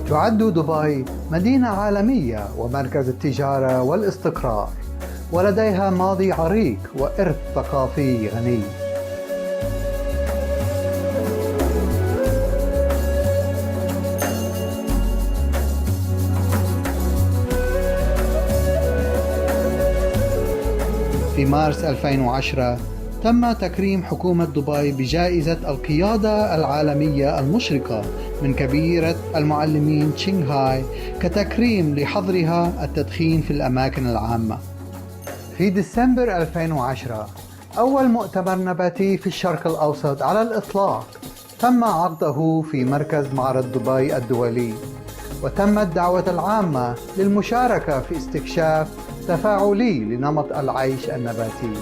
تعد دبي مدينة عالمية ومركز التجارة والاستقرار، ولديها ماضي عريق وإرث ثقافي غني. في مارس 2010 تم تكريم حكومة دبي بجائزة القيادة العالمية المشرقة من كبيرة المعلمين شنغهاي كتكريم لحظرها التدخين في الأماكن العامة. في ديسمبر 2010 أول مؤتمر نباتي في الشرق الأوسط على الإطلاق تم عقده في مركز معرض دبي الدولي، وتمت الدعوة العامة للمشاركة في استكشاف تفاعلي لنمط العيش النباتي.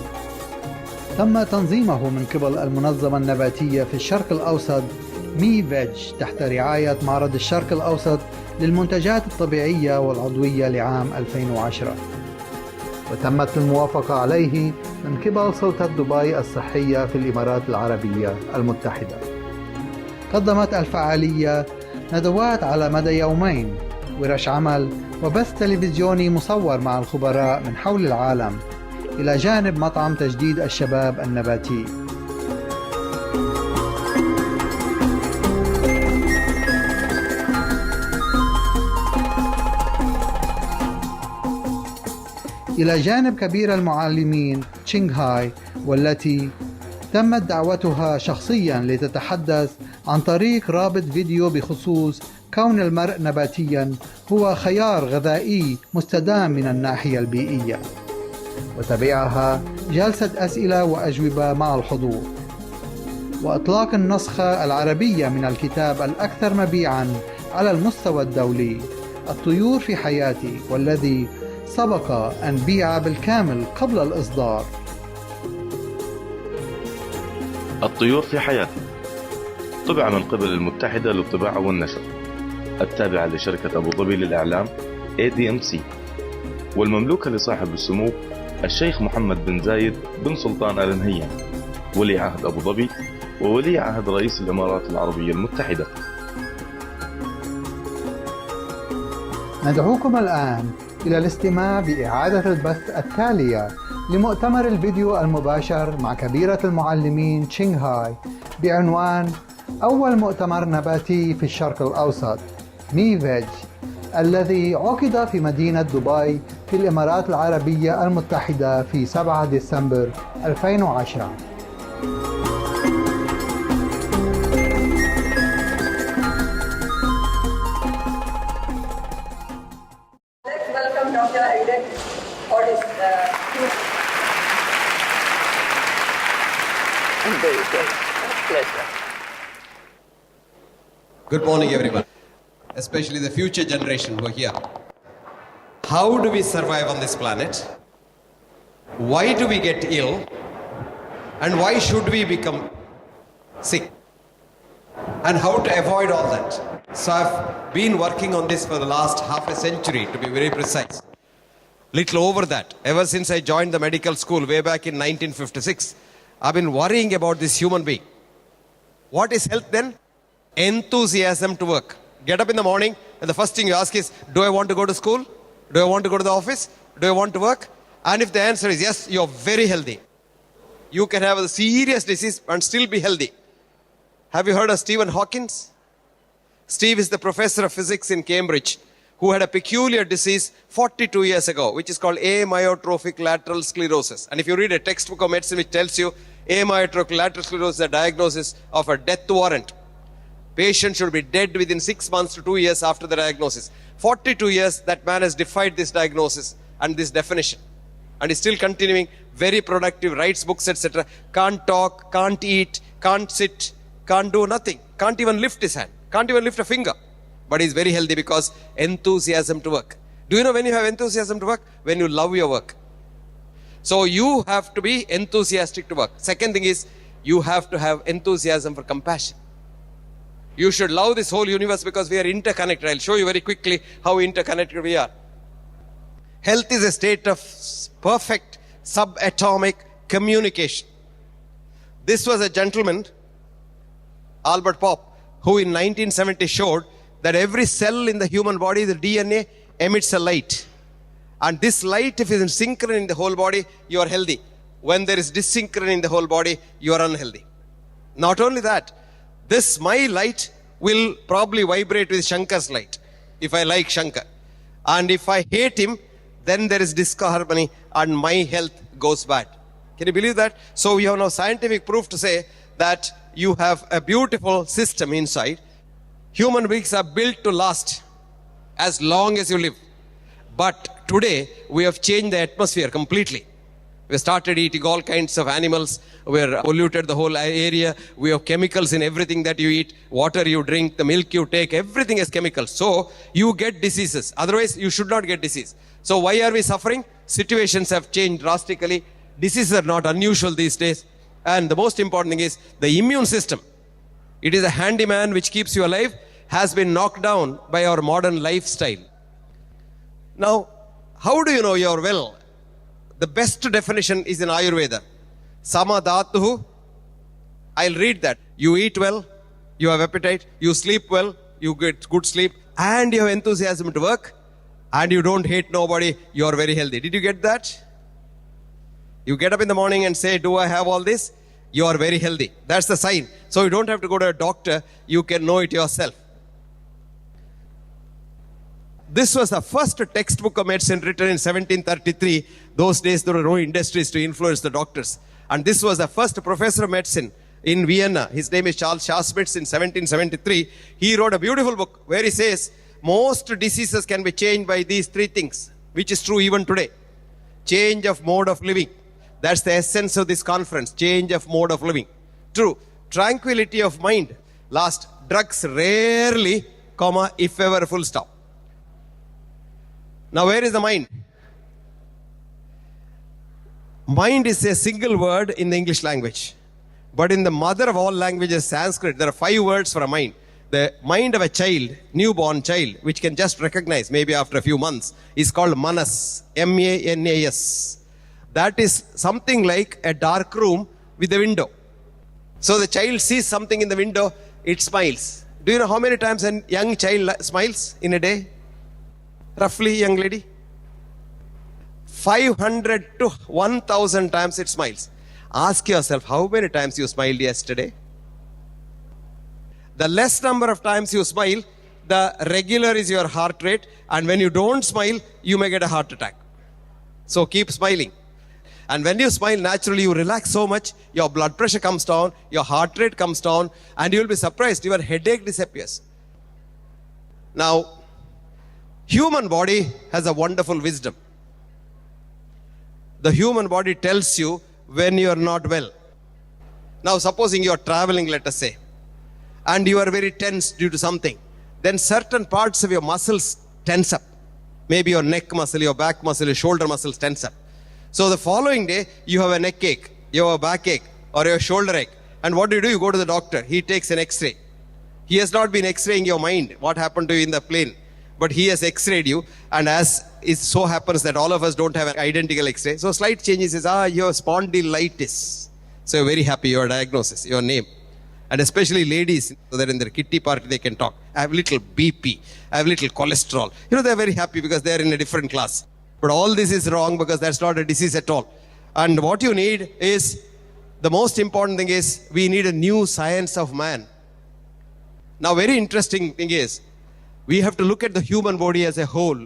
تم تنظيمه من قبل المنظمة النباتية في الشرق الأوسط MEVEG تحت رعاية معرض الشرق الأوسط للمنتجات الطبيعية والعضوية لعام 2010، وتمت الموافقة عليه من قبل سلطة دبي الصحية في الإمارات العربية المتحدة. قدمت الفعالية ندوات على مدى يومين، ورش عمل، وبث تلفزيوني مصور مع الخبراء من حول العالم، إلى جانب مطعم تجديد الشباب النباتي. إلى جانب كبير المعلمين شنغهاي، والتي تمت دعوتها شخصيا لتتحدث عن طريق رابط فيديو بخصوص كون المرء نباتيا هو خيار غذائي مستدام من الناحية البيئية. وتبعها جلسة أسئلة وأجوبة مع الحضور، وإطلاق النسخة العربية من الكتاب الأكثر مبيعا على المستوى الدولي الطيور في حياتي، والذي سبق أن بيع بالكامل قبل الإصدار. الطيور في حياتي طبع من قبل المتحدة للطباعة والنشر التابعة لشركة أبو ظبي للإعلام ADMC، والمملوكة لصاحب السمو الشيخ محمد بن زايد بن سلطان آل نهيان ولي عهد أبو ظبي وولي عهد رئيس الإمارات العربية المتحدة. ندعوكم الآن إلى الاستماع بإعادة البث التالية لمؤتمر الفيديو المباشر مع كبيرة المعلمين شنغهاي بعنوان أول مؤتمر نباتي في الشرق الأوسط MEVEG، الذي عقد في مدينة دبي في الإمارات العربية المتحدة في 7 ديسمبر 2010. Good morning, everyone, especially the future generation who are here. How do we survive on this planet? Why do we get ill? And why should we become sick? And how to avoid all that? So I've been working on this for the last half a century, to be very precise. Little over that. Ever since I joined the medical school way back in 1956, I've been worrying about this human being. What is health then? Enthusiasm to work. Get up in the morning and the first thing you ask is, do I want to go to school? Do I want to go to the office? Do I want to work? And if the answer is yes, you're very healthy. You can have a serious disease and still be healthy. Have you heard of Stephen Hawking? Steve is the professor of physics in Cambridge who had a peculiar disease 42 years ago, which is called amyotrophic lateral sclerosis. And if you read a textbook of medicine which tells you amyotrophic lateral sclerosis is a diagnosis of a death warrant. Patient should be dead within 6 months to 2 years after the diagnosis. 42 years, that man has defied this diagnosis and this definition. And is still continuing, very productive, writes books, etc. Can't talk, can't eat, can't sit, can't do nothing. Can't even lift his hand, can't even lift a finger. But he's very healthy because enthusiasm to work. Do you know when you have enthusiasm to work? When you love your work. So you have to be enthusiastic to work. Second thing is, you have to have enthusiasm for compassion. You should love this whole universe because we are interconnected. I'll show you very quickly how interconnected we are. Health is a state of perfect subatomic communication. This was a gentleman, Albert Pop, who in 1970 showed that every cell in the human body, the DNA, emits a light. And this light, if it is synchronous in the whole body, you are healthy. When there is dysynchronous in the whole body, you are unhealthy. Not only that, this my light will probably vibrate with Shankar's light, if I like Shankar. And if I hate him, then there is disharmony and my health goes bad. Can you believe that? So we have now scientific proof to say that you have a beautiful system inside. Human beings are built to last as long as you live. But today, we have changed the atmosphere completely. We started eating all kinds of animals. We have polluted the whole area. We have chemicals in everything that you eat. Water you drink, the milk you take, everything is chemicals. So, you get diseases. Otherwise, you should not get disease. So, why are we suffering? Situations have changed drastically. Diseases are not unusual these days. And the most important thing is the immune system. It is a handyman which keeps you alive, has been knocked down by our modern lifestyle. Now, how do you know you are well? The best definition is in Ayurveda. Sama dhatuhu. I'll read that. You eat well, you have appetite, you sleep well, you get good sleep, and you have enthusiasm to work, and you don't hate nobody, you are very healthy. Did you get that? You get up in the morning and say, do I have all this? You are very healthy. That's the sign. So you don't have to go to a doctor, you can know it yourself. This was the first textbook of medicine written in 1733. Those days there were no industries to influence the doctors. And this was the first professor of medicine in Vienna. His name is Charles Schasmitz in 1773. He wrote a beautiful book where he says, most diseases can be changed by these three things, which is true even today. Change of mode of living. That's the essence of this conference, change of mode of living. True. Tranquility of mind. Last, drugs rarely, comma, if ever, full stop. Now, where is the mind? Mind is a single word in the English language. But in the mother of all languages, Sanskrit, there are 5 words for a mind. The mind of a child, newborn child, which can just recognize maybe after a few months, is called manas, M-A-N-A-S. That is something like a dark room with a window. So the child sees something in the window, it smiles. Do you know how many times a young child smiles in a day? Roughly, young lady? 500 to 1,000 times it smiles. Ask yourself, how many times you smiled yesterday? The less number of times you smile, the regular is your heart rate. And when you don't smile, you may get a heart attack. So keep smiling. And when you smile, naturally you relax so much, your blood pressure comes down, your heart rate comes down, and you will be surprised, your headache disappears. Now, human body has a wonderful wisdom. The human body tells you when you are not well. Now, supposing you are traveling, let us say, and you are very tense due to something, then certain parts of your muscles tense up. Maybe your neck muscle, your back muscle, your shoulder muscles tense up. So the following day, you have a neck ache, you have a back ache, or your shoulder ache. And what do? You go to the doctor. He takes an X-ray. He has not been X-raying your mind, what happened to you in the plane. But he has X-rayed you, and as it so happens that all of us don't have an identical X-ray, so slight changes says, you have spondylitis. So you're very happy, your diagnosis, your name. And especially ladies, so that in their kitty party they can talk. I have little BP, I have little cholesterol. You know, they're very happy because they're in a different class. But all this is wrong because that's not a disease at all. And what you need is, the most important thing is, we need a new science of man. Now, very interesting thing is, we have to look at the human body as a whole,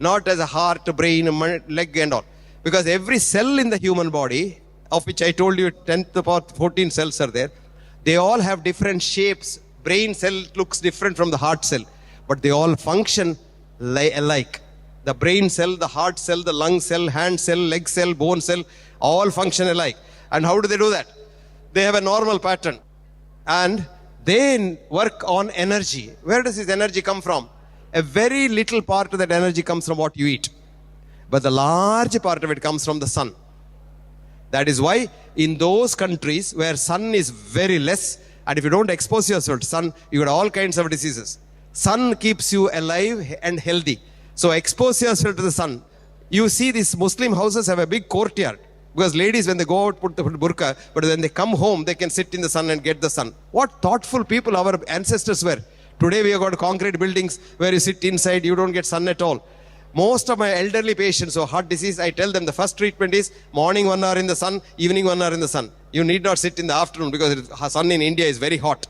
not as a heart, brain, leg and all. Because every cell in the human body, of which I told you 10 to the power 14 cells are there, they all have different shapes. Brain cell looks different from the heart cell, but they all function alike. The brain cell, the heart cell, the lung cell, hand cell, leg cell, bone cell, all function alike. And how do they do that? They have a normal pattern. And they work on energy. Where does this energy come from? A very little part of that energy comes from what you eat. But the large part of it comes from the sun. That is why in those countries where sun is very less, and if you don't expose yourself to sun, you get all kinds of diseases. Sun keeps you alive and healthy. So expose yourself to the sun. You see these Muslim houses have a big courtyard. Because ladies, when they go out, put the burqa, but when they come home, they can sit in the sun and get the sun. What thoughtful people our ancestors were. Today we have got concrete buildings where you sit inside, you don't get sun at all. Most of my elderly patients who have heart disease, I tell them the first treatment is morning 1 hour in the sun, evening 1 hour in the sun. You need not sit in the afternoon because the sun in India is very hot.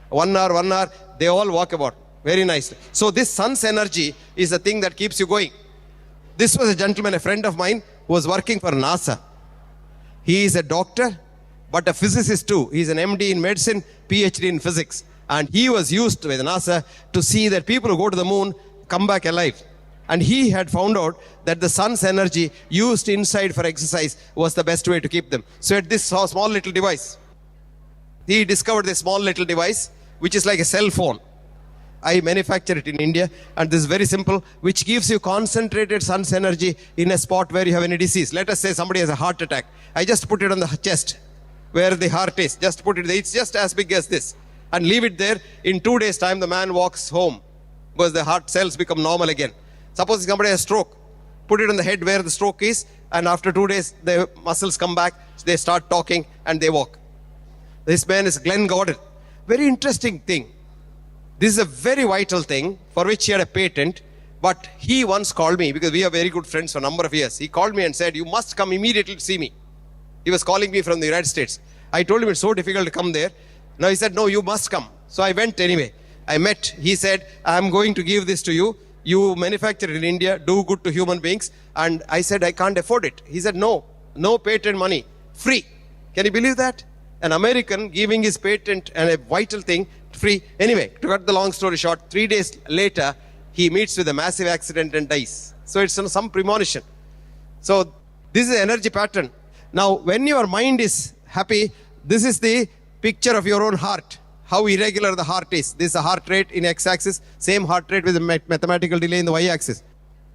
1 hour, they all walk about very nicely. So this sun's energy is the thing that keeps you going. This was a gentleman, a friend of mine, who was working for NASA. He is a doctor, but a physicist too. He is an MD in medicine, PhD in physics. And he was used with NASA to see that people who go to the moon come back alive. And he had found out that the sun's energy used inside for exercise was the best way to keep them. So at this small little device, he discovered this small little device, which is like a cell phone. I manufacture it in India, and this is very simple, which gives you concentrated sun's energy in a spot where you have any disease. Let us say somebody has a heart attack. I just put it on the chest, where the heart is. Just put it there. It's just as big as this. And leave it there. In 2 days' time, the man walks home, because the heart cells become normal again. Suppose somebody has a stroke. Put it on the head where the stroke is, and after 2 days, the muscles come back, they start talking, and they walk. This man is Glenn Gordon. Very interesting thing. This is a very vital thing for which he had a patent, but he once called me, because we are very good friends for a number of years. He called me and said, you must come immediately to see me. He was calling me from the United States. I told him it's so difficult to come there. Now he said, no, you must come. So I went anyway. I met. He said, I'm going to give this to you. You manufacture it in India, do good to human beings. And I said, I can't afford it. He said, no patent money, free. Can you believe that? An American giving his patent and a vital thing free. Anyway, to cut the long story short, 3 days later, he meets with a massive accident and dies. So it's some premonition. So this is the energy pattern. Now, when your mind is happy, this is the picture of your own heart. How irregular the heart is. This is the heart rate in x-axis, same heart rate with a mathematical delay in the y-axis.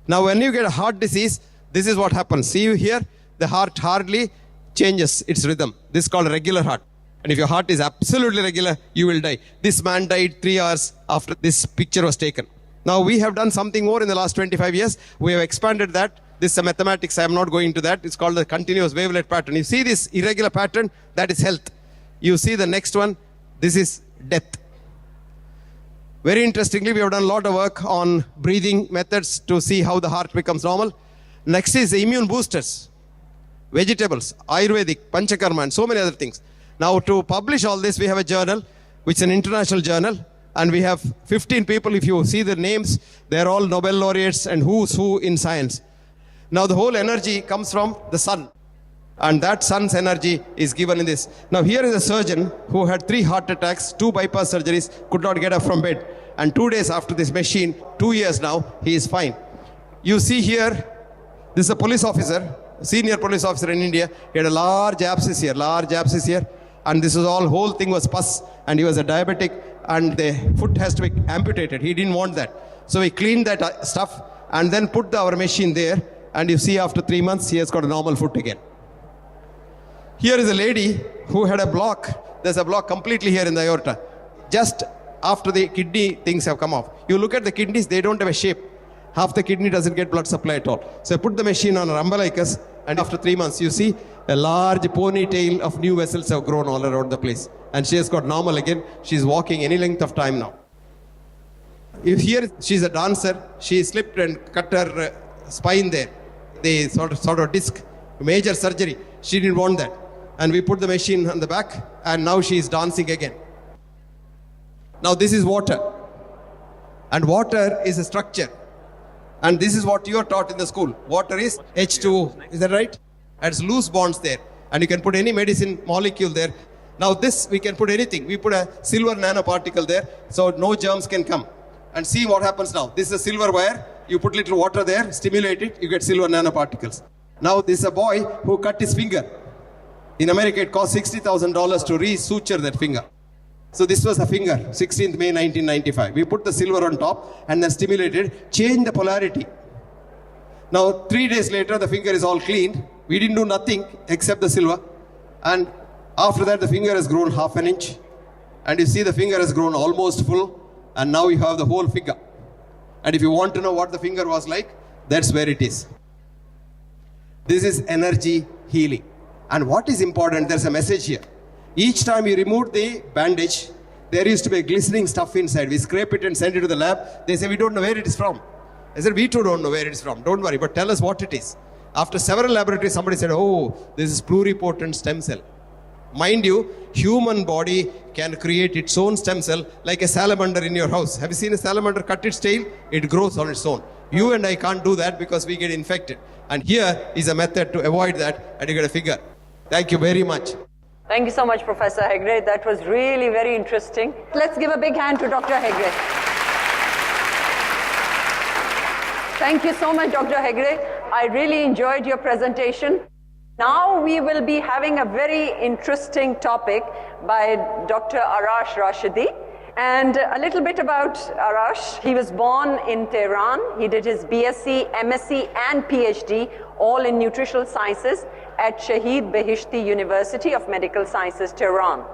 Now, when you get a heart disease, this is what happens. See you here, the heart hardly changes its rhythm. This is called a regular heart. And if your heart is absolutely regular, you will die. This man died 3 hours after this picture was taken. Now, we have done something more in the last 25 years. We have expanded that. This is a mathematics. I am not going into that. It's called the continuous wavelet pattern. You see this irregular pattern? That is health. You see the next one? This is death. Very interestingly, we have done a lot of work on breathing methods to see how the heart becomes normal. Next is the immune boosters, vegetables, Ayurvedic, Panchakarma, and so many other things. Now, to publish all this, we have a journal, which is an international journal, and we have 15 people. If you see the names, they're all Nobel laureates and who's who in science. Now, the whole energy comes from the sun. And that sun's energy is given in this. Now, here is a surgeon who had 3 heart attacks, 2 bypass surgeries, could not get up from bed. And 2 days after this machine, 2 years now, he is fine. You see here, this is a police officer, senior police officer in India. He had a large abscess here. And this was all, whole thing was pus. And he was a diabetic, and the foot has to be amputated. He didn't want that. So he cleaned that stuff and then put our machine there. And you see after 3 months, he has got a normal foot again. Here is a lady who had a block. There's a block completely here in the aorta. Just after the kidney things have come off. You look at the kidneys, they don't have a shape. Half the kidney doesn't get blood supply at all. So I put the machine on an umbilicus, and after 3 months, you see a large ponytail of new vessels have grown all around the place. And she has got normal again. She's walking any length of time now. If here, she's a dancer. She slipped and cut her spine there. The sort of disc, major surgery. She didn't want that. And we put the machine on the back, and now she is dancing again. Now this is water. And water is a structure. And this is what you are taught in the school. Water is H2O. Is that right? And it's loose bonds there. And you can put any medicine molecule there. Now this, we can put anything. We put a silver nanoparticle there, so no germs can come. And see what happens now. This is a silver wire. You put little water there, stimulate it, you get silver nanoparticles. Now this is a boy who cut his finger. In America, it cost $60,000 to re-suture that finger. So this was a finger, 16th May 1995. We put the silver on top and then stimulated, changed the polarity. Now 3 days later, the finger is all cleaned. We didn't do nothing except the silver. And after that, the finger has grown ½ an inch. And you see the finger has grown almost full. And now you have the whole finger. And if you want to know what the finger was like, that's where it is. This is energy healing. And what is important, there's a message here. Each time you remove the bandage, there used to be glistening stuff inside. We scrape it and send it to the lab. They say, we don't know where it is from. I said, we too don't know where it is from. Don't worry, but tell us what it is. After several laboratories, somebody said, oh, this is pluripotent stem cell. Mind you, human body can create its own stem cell like a salamander in your house. Have you seen a salamander cut its tail? It grows on its own. You and I can't do that because we get infected. And here is a method to avoid that, and you get a figure. Thank you very much. Thank you so much, Professor Hegde. That was really very interesting. Let's give a big hand to Dr. Hegde. Thank you so much, Dr. Hegde. I really enjoyed your presentation. Now we will be having a very interesting topic by Dr. Arash Rashidi. And a little bit about Arash. He was born in Tehran. He did his BSc, MSc and PhD, all in nutritional sciences at Shahid Behishti University of Medical Sciences, Tehran.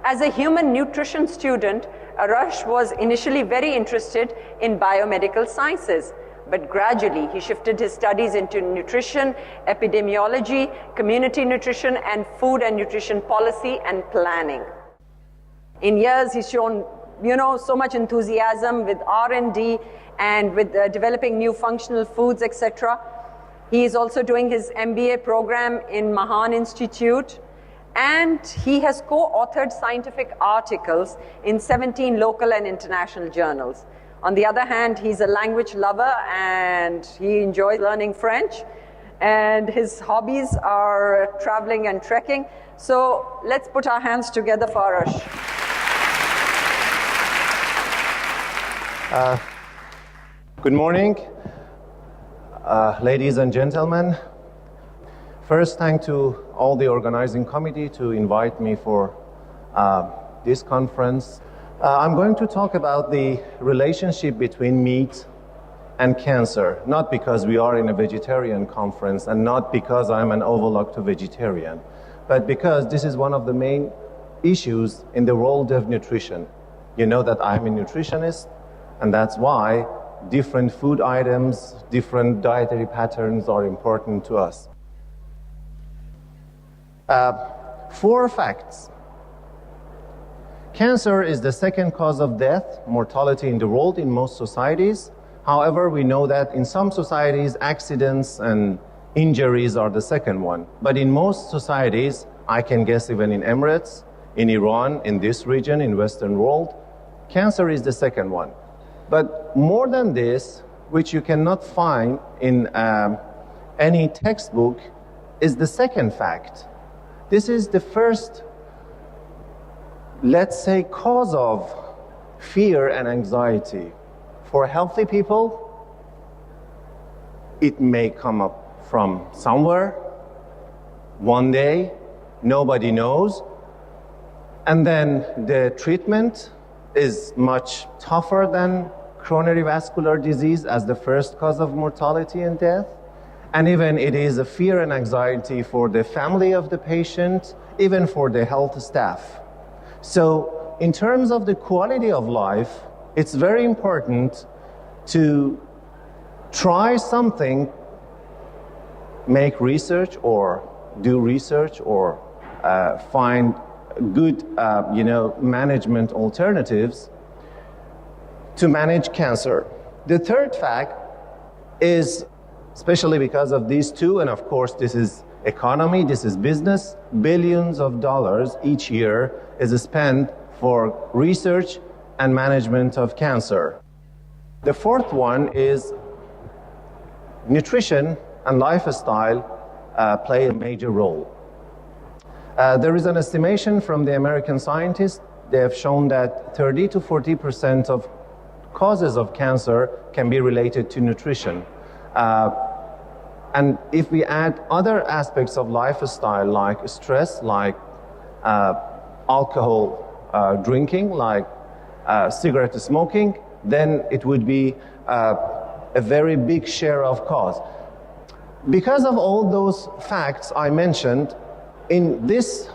As a human nutrition student, Arash was initially very interested in biomedical sciences. But gradually, he shifted his studies into nutrition, epidemiology, community nutrition, and food and nutrition policy and planning. In years, he's shown, so much enthusiasm with R&D and with developing new functional foods, etc. He is also doing his MBA program in Mahan Institute, and he has co-authored scientific articles in 17 local and international journals. On the other hand, he's a language lover and he enjoys learning French, and his hobbies are traveling and trekking. So let's put our hands together for Arash. Good morning, ladies and gentlemen. First, thank to all the organizing committee to invite me for this conference. I'm going to talk about the relationship between meat and cancer, not because we are in a vegetarian conference and not because I'm an ovo-lacto vegetarian, but because this is one of the main issues in the world of nutrition. You know that I'm a nutritionist, and that's why different food items, different dietary patterns are important to us. 4 facts. Cancer is the second cause of death, mortality in the world in most societies. However, we know that in some societies, accidents and injuries are the second one. But in most societies, I can guess even in Emirates, in Iran, in this region, in Western world, cancer is the second one. But more than this, which you cannot find in any textbook, is the second fact. This is the first, let's say, cause of fear and anxiety. For healthy people, it may come up from somewhere, one day, nobody knows, and then the treatment is much tougher than coronary vascular disease as the first cause of mortality and death. And even it is a fear and anxiety for the family of the patient, even for the health staff. So in terms of the quality of life, it's very important to try something, make research or do research or find good management alternatives to manage cancer. The third fact is, especially because of these two, and of course this is economy, this is business, billions of dollars each year is spent for research and management of cancer. The fourth one is nutrition and lifestyle play a major role. There is an estimation from the American scientists. They have shown that 30 to 40% of causes of cancer can be related to nutrition. And if we add other aspects of lifestyle like stress, like alcohol drinking, like cigarette smoking, then it would be a very big share of cause. Because of all those facts I mentioned, in this,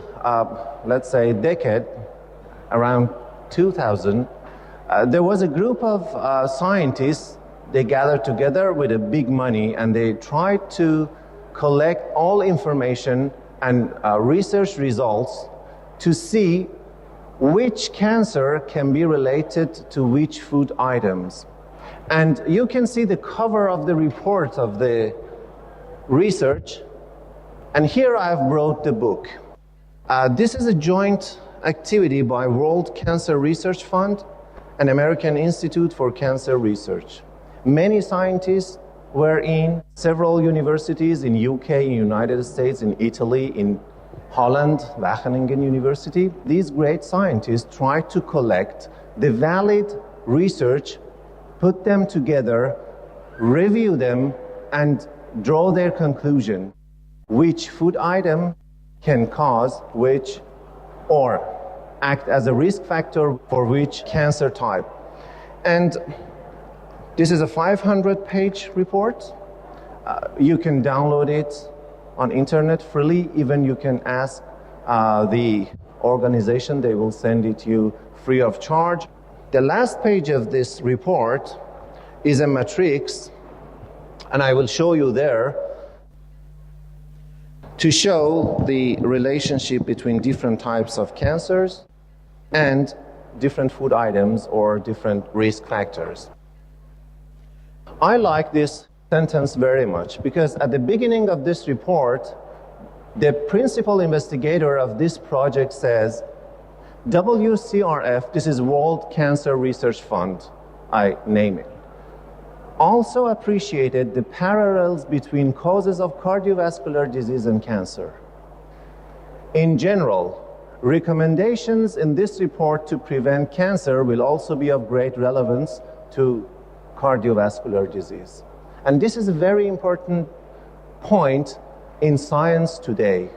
let's say, decade, around 2000, there was a group of scientists. They gathered together with a big money and they tried to collect all information and research results to see which cancer can be related to which food items. And you can see the cover of the report of the research. And here I've brought the book. This is a joint activity by World Cancer Research Fund and American Institute for Cancer Research. Many scientists were in several universities in UK, in United States, in Italy, in Holland, Wageningen University. These great scientists tried to collect the valid research, put them together, review them, and draw their conclusion. Which food item can cause which or act as a risk factor for which cancer type. And this is a 500-page report. You can download it on internet freely. Even you can ask the organization, they will send it to you free of charge. The last page of this report is a matrix, and I will show you there to show the relationship between different types of cancers and different food items or different risk factors. I like this sentence very much because at the beginning of this report, the principal investigator of this project says, WCRF, this is World Cancer Research Fund, I name it, also appreciated the parallels between causes of cardiovascular disease and cancer. In general, recommendations in this report to prevent cancer will also be of great relevance to cardiovascular disease. And this is a very important point in science today.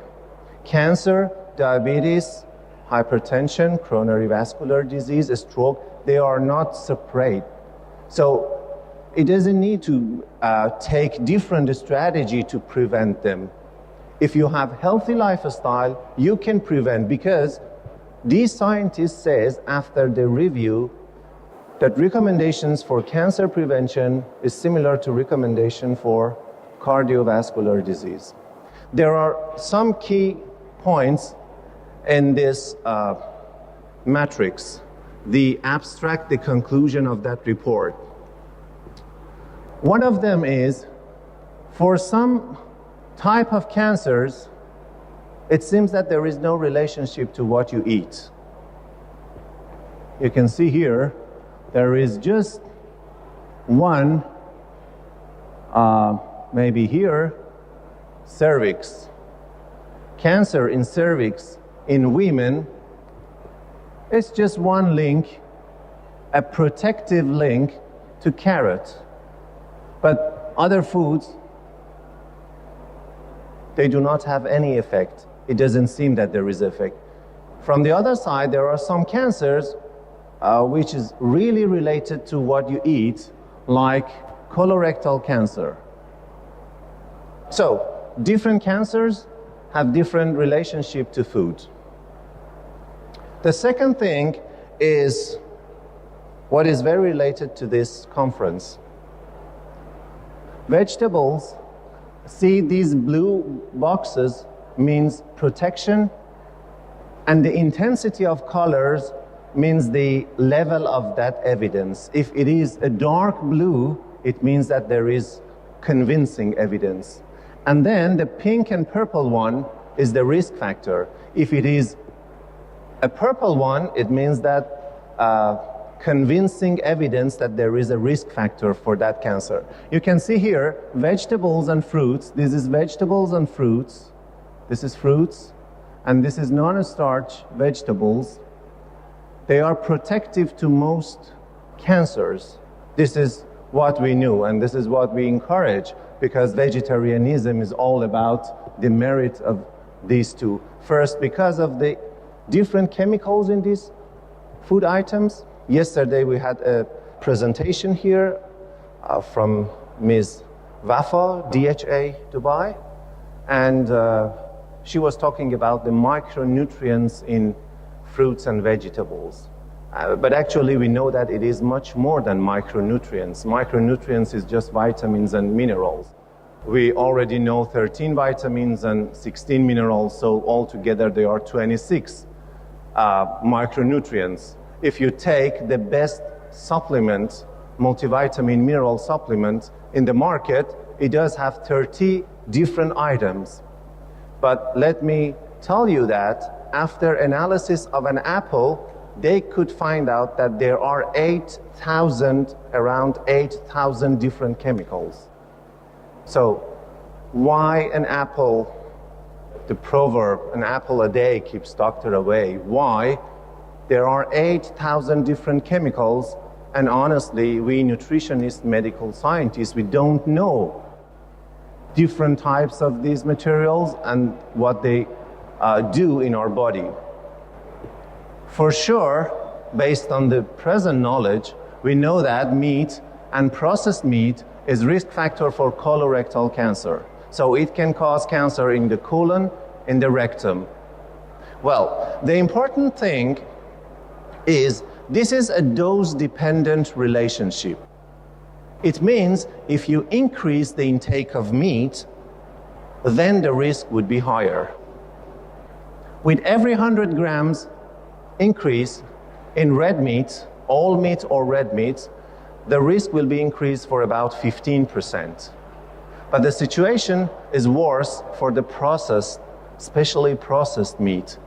Cancer, diabetes, hypertension, coronary vascular disease, stroke, they are not separate. So it doesn't need to take different strategy to prevent them. If you have healthy lifestyle, you can prevent, because these scientists says after the review that recommendations for cancer prevention is similar to recommendation for cardiovascular disease. There are some key points in this matrix, the abstract, the conclusion of that report. One of them is, for some type of cancers, it seems that there is no relationship to what you eat. You can see here, there is just one, maybe here, cervix. Cancer in cervix in women, it's just one link, a protective link to carrot. But other foods, they do not have any effect. It doesn't seem that there is effect. From the other side, there are some cancers which is really related to what you eat, like colorectal cancer. So, different cancers have different relationship to food. The second thing is what is very related to this conference. Vegetables, see these blue boxes means protection, and the intensity of colors means the level of that evidence. If it is a dark blue, it means that there is convincing evidence. And then the pink and purple one is the risk factor. If it is a purple one, it means that convincing evidence that there is a risk factor for that cancer. You can see here, vegetables and fruits. This is vegetables and fruits. This is fruits. And this is non-starch vegetables. They are protective to most cancers. This is what we knew, and this is what we encourage, because vegetarianism is all about the merit of these two. First, because of the different chemicals in these food items. Yesterday we had a presentation here from Ms. Wafa, DHA Dubai, and she was talking about the micronutrients in fruits and vegetables. But actually we know that it is much more than micronutrients. Micronutrients is just vitamins and minerals. We already know 13 vitamins and 16 minerals, so altogether they are 26. micronutrients. If you take the best supplement, multivitamin mineral supplement in the market, it does have 30 different items. But let me tell you that after analysis of an apple, they could find out that there are around 8,000 different chemicals. So why an apple, the proverb, an apple a day keeps doctor away, why? There are 8,000 different chemicals, and honestly, we nutritionists, medical scientists, we don't know different types of these materials and what they do in our body. For sure, based on the present knowledge, we know that meat and processed meat is risk factor for colorectal cancer. So it can cause cancer in the colon, in the rectum. Well, the important thing is this is a dose-dependent relationship. It means if you increase the intake of meat, then the risk would be higher. With every 100 grams increase in red meat, all meat or red meat, the risk will be increased for about 15%. But the situation is worse for the processed, especially processed meat.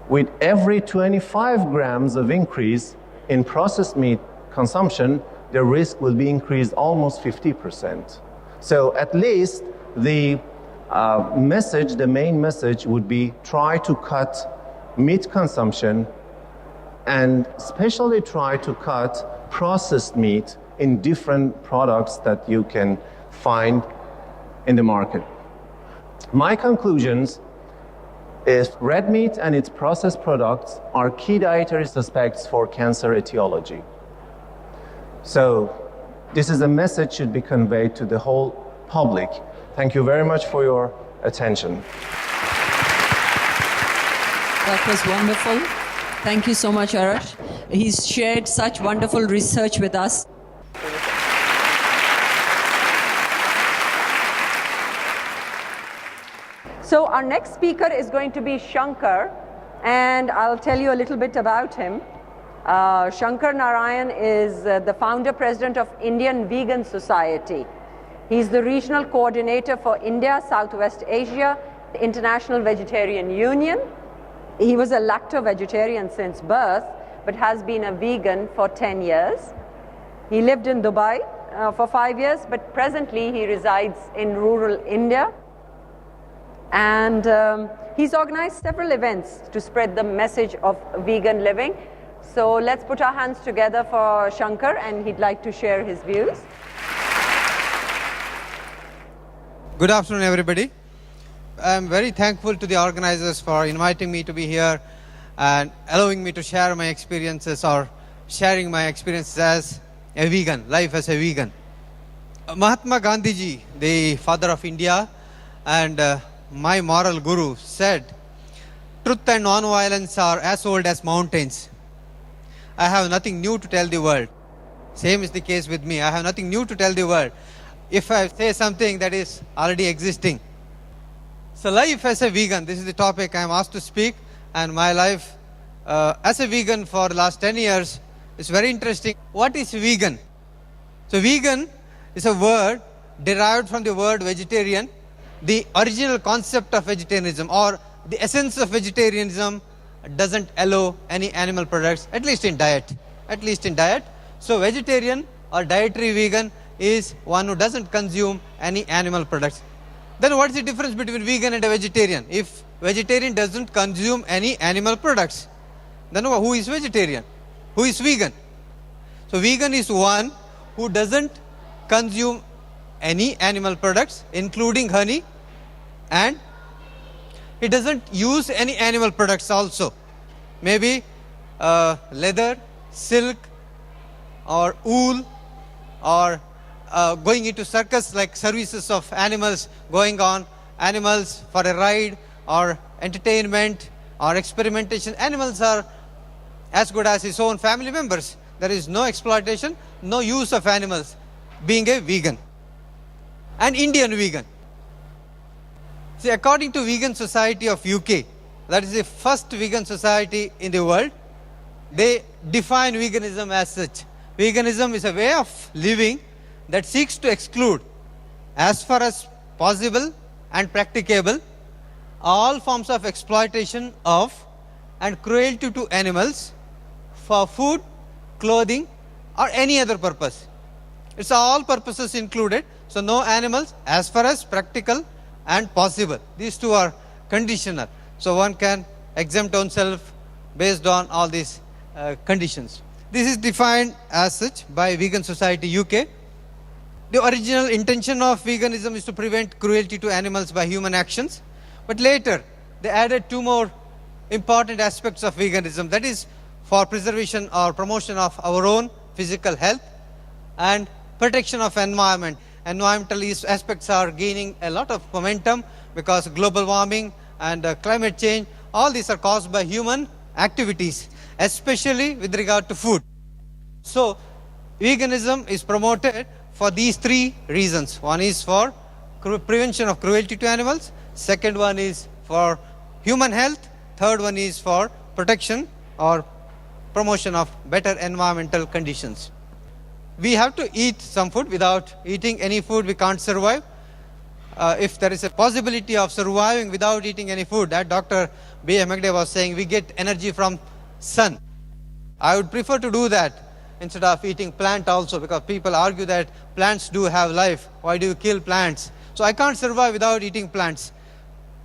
With every 25 grams of increase in processed meat consumption, the risk will be increased almost 50%. So at least the message, the main message would be try to cut meat consumption and especially try to cut processed meat in different products that you can find in the market. My conclusions is red meat and its processed products are key dietary suspects for cancer etiology. So this is a message should be conveyed to the whole public. Thank you very much for your attention. That was wonderful. Thank you so much, Arash. He's shared such wonderful research with us. So our next speaker is going to be Shankar, and I'll tell you a little bit about him. Shankar Narayan is the founder president of Indian Vegan Society. He's the regional coordinator for India, Southwest Asia, the International Vegetarian Union. He was a lacto-vegetarian since birth, but has been a vegan for 10 years. He lived in Dubai for 5 years, but presently he resides in rural India. And he's organized several events to spread the message of vegan living. So let's put our hands together for Shankar, and he'd like to share his views. Good afternoon, everybody. I'm very thankful to the organizers for inviting me to be here and allowing me to share my experiences or sharing my experiences as a vegan, life as a vegan. Mahatma Gandhi ji, the father of India and my moral guru, said, "Truth and non-violence are as old as mountains." I have nothing new to tell the world. Same is the case with me. I have nothing new to tell the world if I say something that is already existing. So life as a vegan, this is the topic I am asked to speak, and my life as a vegan for the last 10 years is very interesting. What is vegan? So vegan is a word derived from the word vegetarian. The original concept of vegetarianism or the essence of vegetarianism doesn't allow any animal products, at least in diet. So vegetarian or dietary vegan is one who doesn't consume any animal products. Then what is the difference between vegan and a vegetarian? If vegetarian doesn't consume any animal products, then who is vegetarian? Who is vegan? So vegan is one who doesn't consume any animal products, including honey, and he doesn't use any animal products also. Maybe leather, silk, or wool, or going into circus, like services of animals, going on animals for a ride or entertainment or experimentation. Animals are as good as his own family members. There is no exploitation, no use of animals, being a vegan. An Indian vegan. See, according to Vegan Society of UK, that is the first vegan society in the world. They define veganism as such. Veganism is a way of living that seeks to exclude, as far as possible and practicable, all forms of exploitation of and cruelty to animals for food, clothing, or any other purpose. It's all purposes included. So no animals as far as practical and possible. These two are conditional. So one can exempt oneself based on all these conditions. This is defined as such by Vegan Society UK. The original intention of veganism is to prevent cruelty to animals by human actions. But later, they added two more important aspects of veganism. That is for preservation or promotion of our own physical health and protection of environment. Environmental aspects are gaining a lot of momentum because global warming and climate change, all these are caused by human activities, especially with regard to food. So, veganism is promoted for these three reasons. One is for prevention of cruelty to animals, second one is for human health, third one is for protection or promotion of better environmental conditions. We have to eat some food. Without eating any food, we can't survive. If there is a possibility of surviving without eating any food, that Dr. B. MEVEG was saying, we get energy from sun. I would prefer to do that instead of eating plant also, because people argue that plants do have life. Why do you kill plants? So I can't survive without eating plants.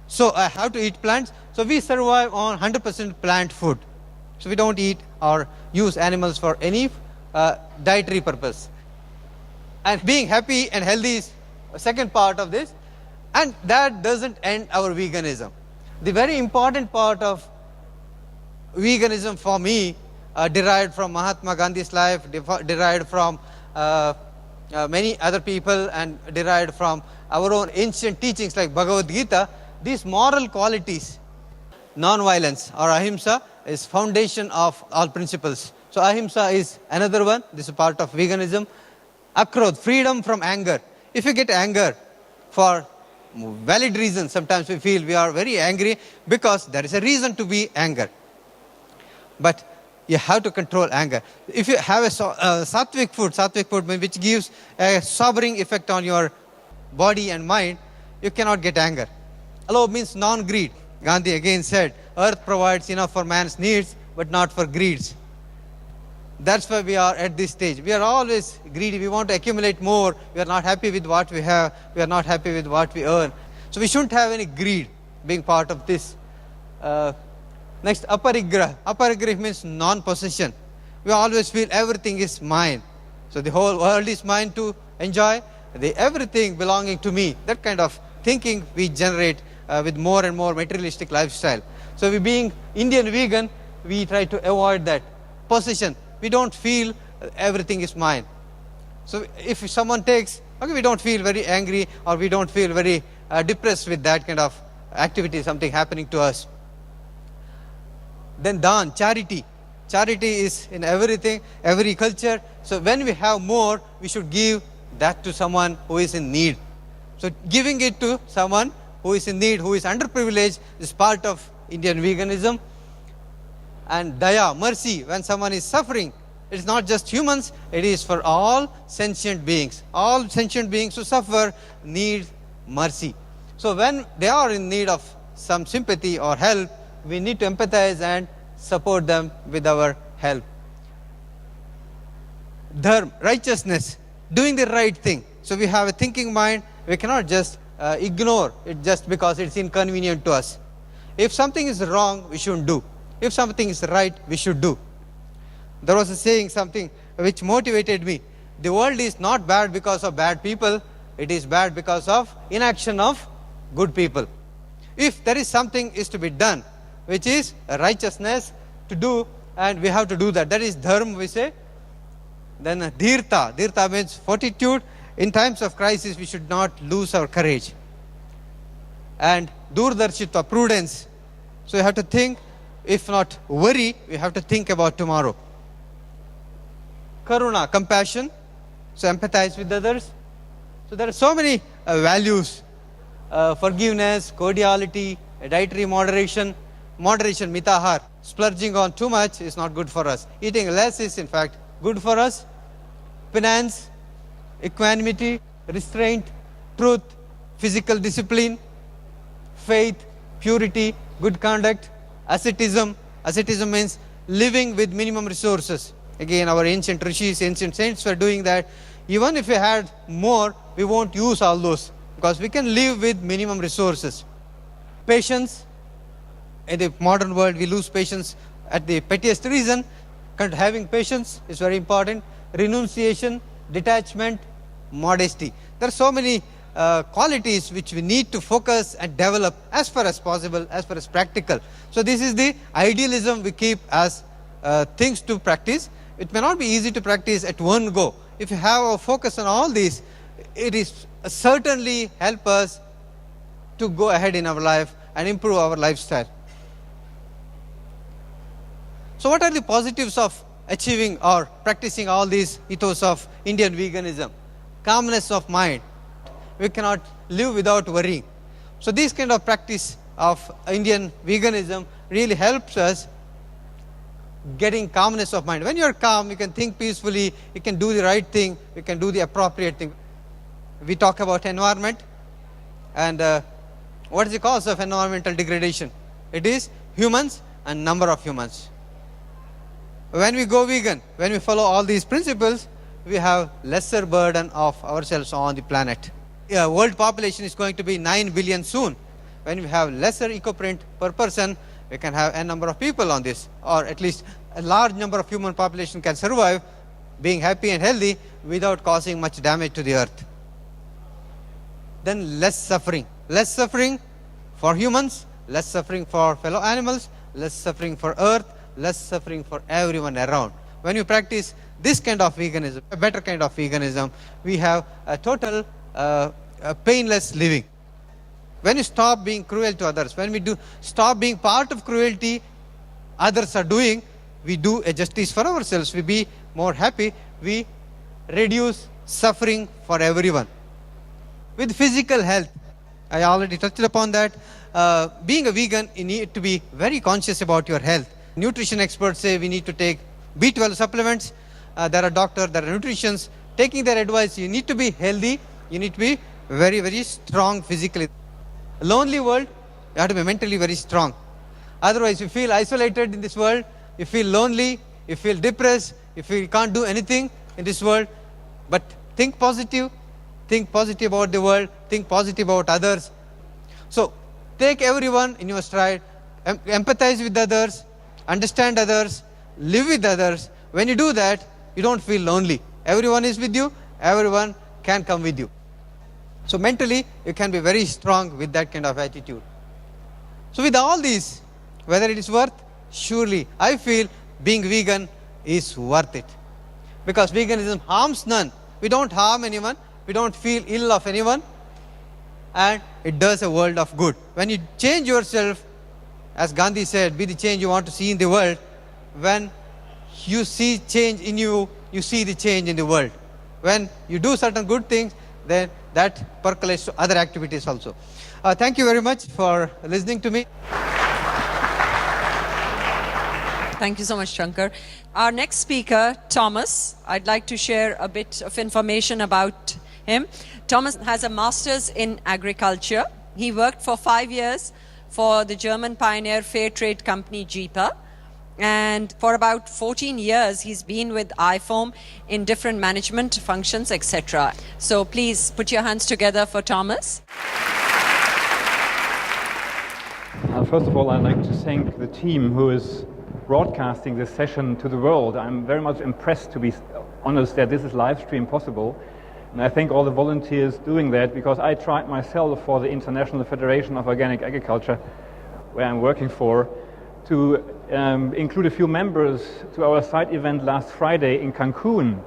So I have to eat plants. So we survive on 100% plant food. So we don't eat or use animals for any dietary purpose. And being happy and healthy is a second part of this. And that doesn't end our veganism. The very important part of veganism for me derived from Mahatma Gandhi's life, derived from many other people, and derived from our own ancient teachings like Bhagavad Gita. These moral qualities, non-violence or ahimsa, is foundation of all principles. So ahimsa is another one. This is part of veganism. Akrodh, freedom from anger. If you get anger for valid reasons, sometimes we feel we are very angry because there is a reason to be anger. But you have to control anger. If you have a sattvic food which gives a sobering effect on your body and mind, you cannot get anger. Allow means non-greed. Gandhi again said, earth provides enough for man's needs, but not for greeds. That's why we are at this stage. We are always greedy. We want to accumulate more. We are not happy with what we have. We are not happy with what we earn. So we shouldn't have any greed being part of this. Next, aparigrah. Aparigrah means non-possession. We always feel everything is mine. So the whole world is mine to enjoy. Everything belonging to me. That kind of thinking we generate with more and more materialistic lifestyle. So we being Indian vegan, we try to avoid that possession. We don't feel everything is mine. So if someone takes, okay, we don't feel very angry or we don't feel very depressed with that kind of activity, something happening to us. Then dan, charity. Charity is in everything, every culture. So when we have more, we should give that to someone who is in need. So giving it to someone who is in need, who is underprivileged, is part of Indian veganism. And daya, mercy, when someone is suffering, it is not just humans, it is for all sentient beings. All sentient beings who suffer need mercy. So when they are in need of some sympathy or help, we need to empathize and support them with our help. Dharma, righteousness, doing the right thing. So we have a thinking mind. We cannot just ignore it just because it's inconvenient to us. If something is wrong, we shouldn't do. If something is right, we should do. There was a saying, something which motivated me. The world is not bad because of bad people. It is bad because of inaction of good people. If there is something is to be done, which is righteousness to do, and we have to do that. That is dharma, we say. Then dhirta. Dhirta means fortitude. In times of crisis, we should not lose our courage. And durdarshitva, prudence. So you have to think, if not worry, we have to think about tomorrow. Karuna, compassion. So empathize with others. So there are so many values. Forgiveness, cordiality, dietary moderation. moderation, mitahar. Splurging on too much is not good for us. Eating less is in fact good for us. Finance, equanimity, restraint, truth, physical discipline, faith, purity, good conduct, asceticism. Asceticism means living with minimum resources. Again, our ancient rishis, ancient saints were doing that. Even if we had more, we won't use all those because we can live with minimum resources. Patience. In the modern world, we lose patience at the pettiest reason. Having patience is very important. Renunciation, detachment, modesty. There are so many qualities which we need to focus and develop as far as possible, as far as practical. So this is the idealism we keep as things to practice. It may not be easy to practice at one go. If you have a focus on all these, it is certainly help us to go ahead in our life and improve our lifestyle. So what are the positives of achieving or practicing all these ethos of Indian veganism? Calmness of mind. We cannot live without worrying. So this kind of practice of Indian veganism really helps us getting calmness of mind. When you are calm, you can think peacefully, you can do the right thing, you can do the appropriate thing. We talk about environment, and what is the cause of environmental degradation? It is humans and number of humans. When we go vegan, when we follow all these principles, we have lesser burden of ourselves on the planet. World population is going to be 9 billion soon. When we have lesser eco-print per person, we can have a number of people on this, or at least a large number of human population can survive being happy and healthy without causing much damage to the earth. Then less suffering. Less suffering for humans, less suffering for fellow animals, less suffering for earth, less suffering for everyone around. When you practice this kind of veganism, a better kind of veganism, we have a total painless living. When you stop being cruel to others, when we stop being part of cruelty others are doing, we do a justice for ourselves. We be more happy. We reduce suffering for everyone. With physical health, I already touched upon that. Being a vegan, you need to be very conscious about your health. Nutrition experts say we need to take B12 supplements. There are doctors, there are nutritionists. Taking their advice, you need to be healthy. You need to be very, very strong physically. A lonely world, you have to be mentally very strong. Otherwise, you feel isolated in this world, you feel lonely, you feel depressed, you feel you can't do anything in this world. But think positive about the world, think positive about others. So, take everyone in your stride, empathize with others, understand others, live with others. When you do that, you don't feel lonely. Everyone is with you, everyone can come with you. So mentally, you can be very strong with that kind of attitude. So with all these, whether it is worth, surely I feel being vegan is worth it. Because veganism harms none. We don't harm anyone, we don't feel ill of anyone, and it does a world of good. When you change yourself, as Gandhi said, be the change you want to see in the world. When you see change in you, you see the change in the world. When you do certain good things, then that percolates to other activities also. Thank you very much for listening to me. Thank you so much, Shankar. Our next speaker, Thomas, I'd like to share a bit of information about him. Thomas has a master's in agriculture. He worked for 5 years for the German pioneer fair trade company JIPA. And for about 14 years, he's been with IFOAM in different management functions, etc. So please put your hands together for Thomas. First of all, I'd like to thank the team who is broadcasting this session to the world. I'm very much impressed, to be honest, that this is live stream possible. And I thank all the volunteers doing that, because I tried myself for the International Federation of Organic Agriculture, where I'm working for, to include a few members to our side event last Friday in Cancun,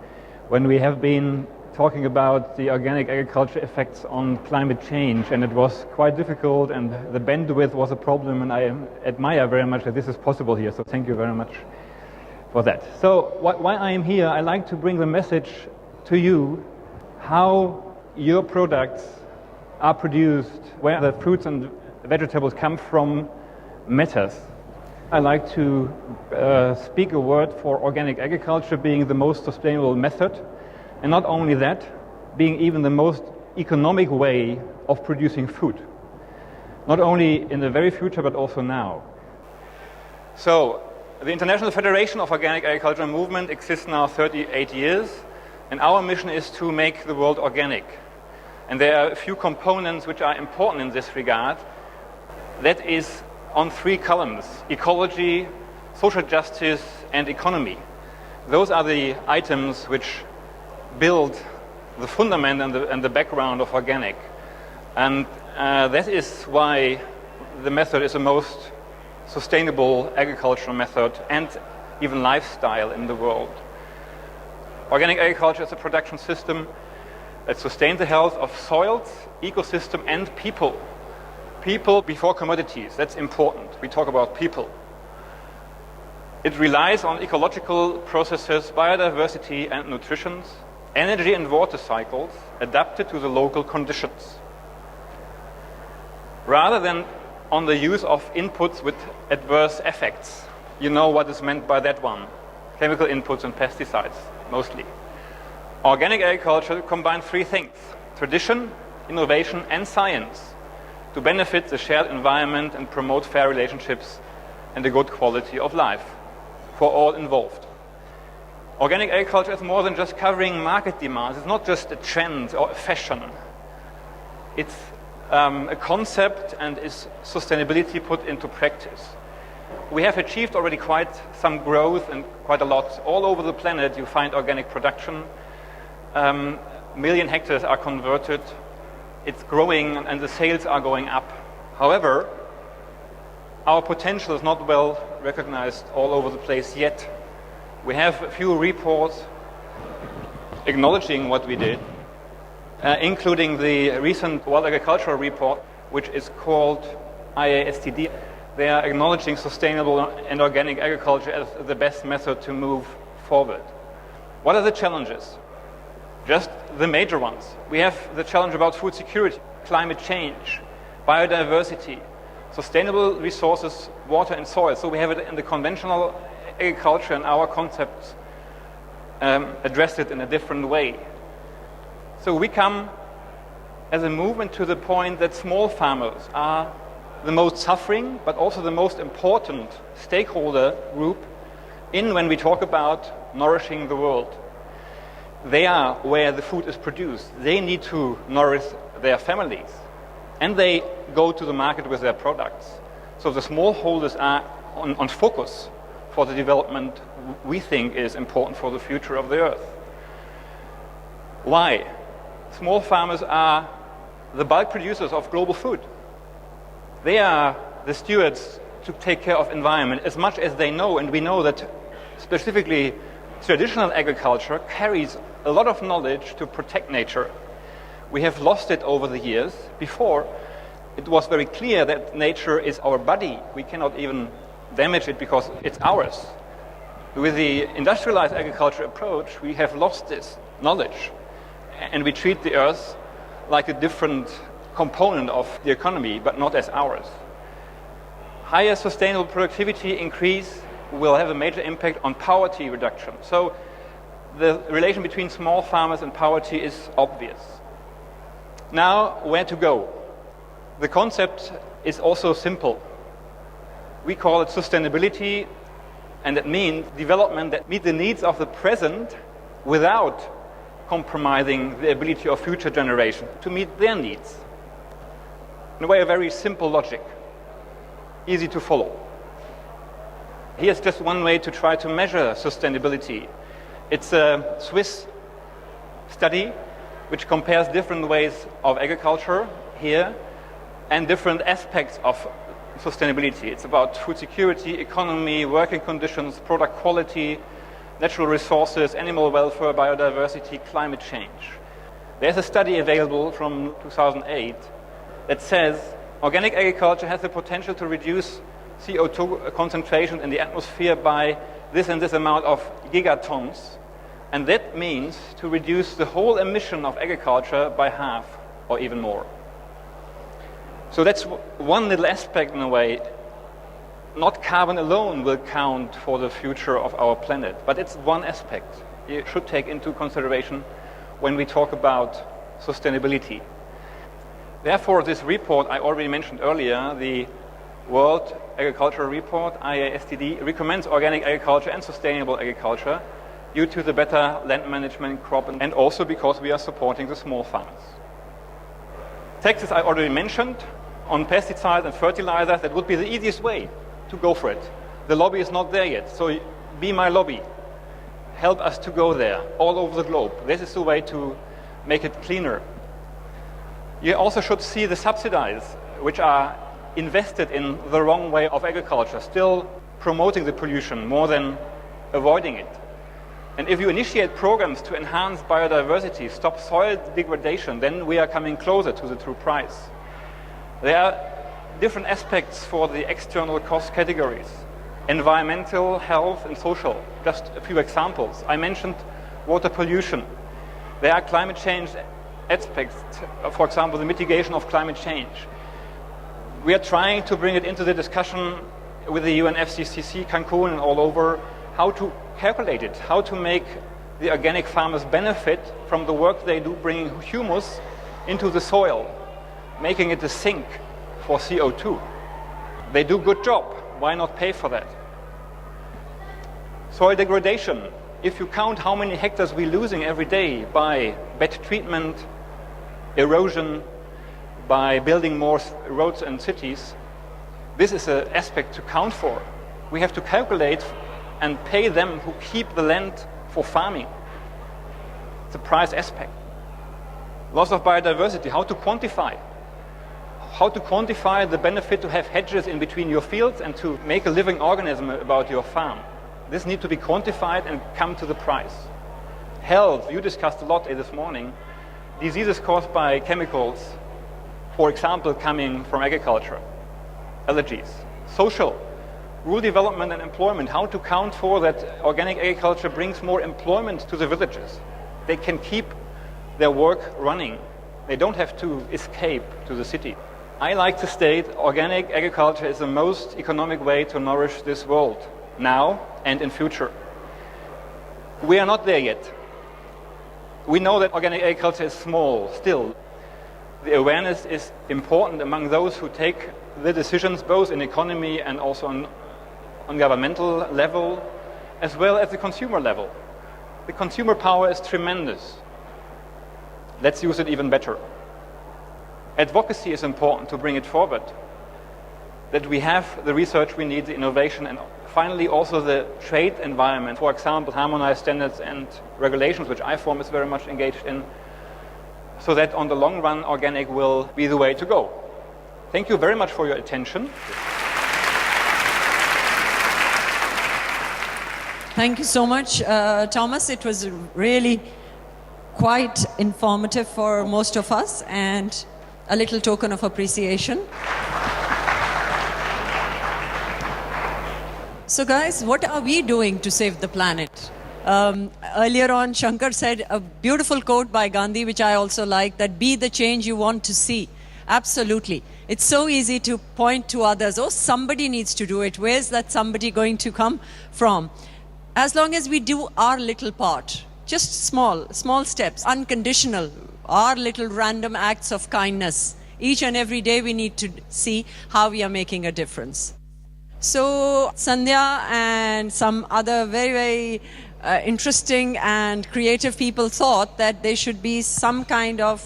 when we have been talking about the organic agriculture effects on climate change, and it was quite difficult, and the bandwidth was a problem, and I admire very much that this is possible here, so thank you very much for that. So while I am here, I like to bring the message to you how your products are produced, where the fruits and vegetables come from matters. I like to speak a word for organic agriculture being the most sustainable method, and not only that, being even the most economic way of producing food. Not only in the very future, but also now. So, the International Federation of Organic Agriculture Movement exists now 38 years, and our mission is to make the world organic. And there are a few components which are important in this regard. That is on 3 columns: ecology, social justice, and economy. Those are the items which build the fundament and the background of organic. And that is why the method is the most sustainable agricultural method and even lifestyle in the world. Organic agriculture is a production system that sustains the health of soils, ecosystem, and people. People before commodities, that's important. We talk about people. It relies on ecological processes, biodiversity and nutrition, energy and water cycles adapted to the local conditions, rather than on the use of inputs with adverse effects. You know what is meant by that one. Chemical inputs and pesticides, mostly. Organic agriculture combines 3 things: tradition, innovation, and science, to benefit the shared environment and promote fair relationships and a good quality of life for all involved. Organic agriculture is more than just covering market demands. It's not just a trend or a fashion. It's a concept and is sustainability put into practice. We have achieved already quite some growth and quite a lot. All over the planet you find organic production. Million hectares are converted. It's growing and the sales are going up. However, our potential is not well recognized all over the place yet. We have a few reports acknowledging what we did, including the recent World Agricultural Report, which is called IASTD. They are acknowledging sustainable and organic agriculture as the best method to move forward. What are the challenges? Just the major ones. We have the challenge about food security, climate change, biodiversity, sustainable resources, water and soil. So we have it in the conventional agriculture, and our concepts address it in a different way. So we come as a movement to the point that small farmers are the most suffering, but also the most important stakeholder group when we talk about nourishing the world. They are where the food is produced. They need to nourish their families, and they go to the market with their products. So the smallholders are on focus for the development we think is important for the future of the earth. Why? Small farmers are the bulk producers of global food. They are the stewards to take care of environment as much as they know, and we know that specifically traditional agriculture carries a lot of knowledge to protect nature. We have lost it over the years. Before, it was very clear that nature is our buddy. We cannot even damage it because it's ours. With the industrialized agriculture approach, we have lost this knowledge, and we treat the earth like a different component of the economy, but not as ours. Higher sustainable productivity increase will have a major impact on poverty reduction. So the relation between small farmers and poverty is obvious. Now, where to go? The concept is also simple. We call it sustainability, and it means development that meets the needs of the present without compromising the ability of future generations to meet their needs. In a way, a very simple logic, easy to follow. Here's just one way to try to measure sustainability. It's a Swiss study which compares different ways of agriculture here and different aspects of sustainability. It's about food security, economy, working conditions, product quality, natural resources, animal welfare, biodiversity, climate change. There's a study available from 2008 that says organic agriculture has the potential to reduce CO2 concentration in the atmosphere by this and this amount of gigatons, and that means to reduce the whole emission of agriculture by half or even more. So that's one little aspect in a way. not carbon alone will count for the future of our planet, but it's one aspect you should take into consideration when we talk about sustainability. Therefore, this report I already mentioned earlier, the World Agricultural Report, IASTD, recommends organic agriculture and sustainable agriculture due to the better land management, crop, and also because we are supporting the small farmers. Taxes I already mentioned on pesticides and fertilizers, that would be the easiest way to go for it. The lobby is not there yet, so be my lobby. Help us to go there all over the globe. This is the way to make it cleaner. You also should see the subsidies, which are invested in the wrong way of agriculture, still promoting the pollution more than avoiding it. And if you initiate programs to enhance biodiversity, stop soil degradation, then we are coming closer to the true price. There are different aspects for the external cost categories: environmental, health, and social. Just a few examples. I mentioned water pollution. There are climate change aspects, for example, the mitigation of climate change. We are trying to bring it into the discussion with the UNFCCC, Cancun, and all over, how to calculate it, how to make the organic farmers benefit from the work they do, bringing humus into the soil, making it a sink for CO2. They do a good job. Why not pay for that? Soil degradation. If you count how many hectares we're losing every day by bad treatment, erosion, by building more roads and cities, this is an aspect to count for. We have to calculate and pay them who keep the land for farming. It's a price aspect. Loss of biodiversity, how to quantify. How to quantify the benefit to have hedges in between your fields and to make a living organism about your farm. This needs to be quantified and come to the price. Health, you discussed a lot this morning. Diseases caused by chemicals, for example, coming from agriculture. Allergies. Social, rural development and employment, how to count for that organic agriculture brings more employment to the villages. They can keep their work running. They don't have to escape to the city. I like to state organic agriculture is the most economic way to nourish this world, now and in future. We are not there yet. We know that organic agriculture is small still. The awareness is important among those who take the decisions, both in economy and also on governmental level, as well as the consumer level. The consumer power is tremendous. Let's use it even better. Advocacy is important to bring it forward, that we have the research we need, the innovation, and finally also the trade environment. For example, harmonized standards and regulations, which IFORM is very much engaged in, so that on the long run, organic will be the way to go. Thank you very much for your attention. Thank you so much, Thomas. It was really quite informative for most of us, and a little token of appreciation. So guys, what are we doing to save the planet? Earlier on, Shankar said a beautiful quote by Gandhi, which I also like, that be the change you want to see. Absolutely. It's so easy to point to others. Oh, somebody needs to do it. Where's that somebody going to come from? As long as we do our little part, just small steps, unconditional, our little random acts of kindness. Each and every day we need to see how we are making a difference. So Sandhya and some other very interesting and creative people thought that there should be some kind of,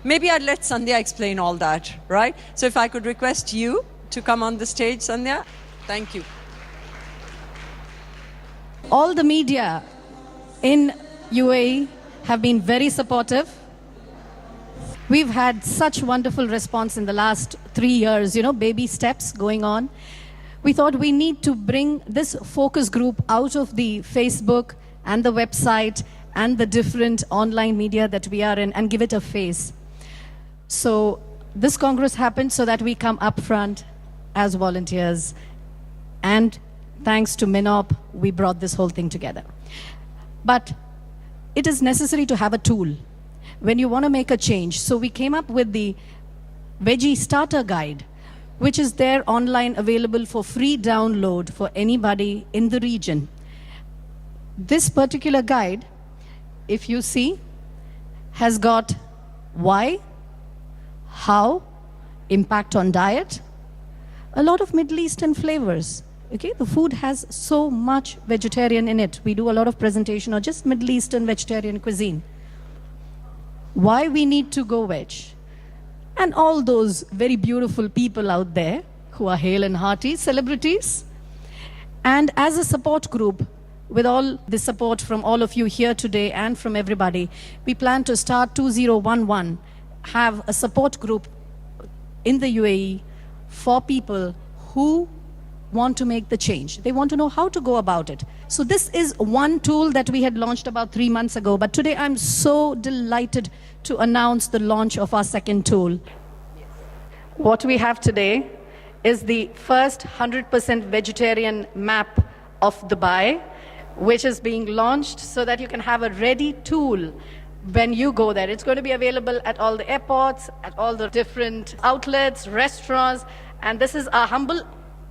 maybe I'd let Sandhya explain all that, right? So if I could request you to come on the stage, Sandhya. Thank you. All the media in UAE have been very supportive. We've had such wonderful response in the last 3 years, baby steps going on. We thought we need to bring this focus group out of the Facebook and the website and the different online media that we are in and give it a face. So this Congress happened so that we come up front as volunteers, and thanks to MINOP, we brought this whole thing together. But it is necessary to have a tool when you want to make a change. So we came up with the Veggie Starter Guide, which is there online available for free download for anybody in the region. This particular guide, if you see, has got why, how, impact on diet, a lot of Middle Eastern flavors. Okay, the food has so much vegetarian in it. We do a lot of presentation on just Middle Eastern vegetarian cuisine. Why we need to go veg. And all those very beautiful people out there who are hale and hearty, celebrities. And as a support group, with all the support from all of you here today and from everybody, we plan to start 2011, have a support group in the UAE for people who want to make the change. They want to know how to go about it. So this is one tool that we had launched about 3 months ago, but today I'm so delighted to announce the launch of our second tool. What we have today is the first 100% vegetarian map of Dubai, which is being launched so that you can have a ready tool when you go there. It's going to be available at all the airports, at all the different outlets, restaurants, and this is a humble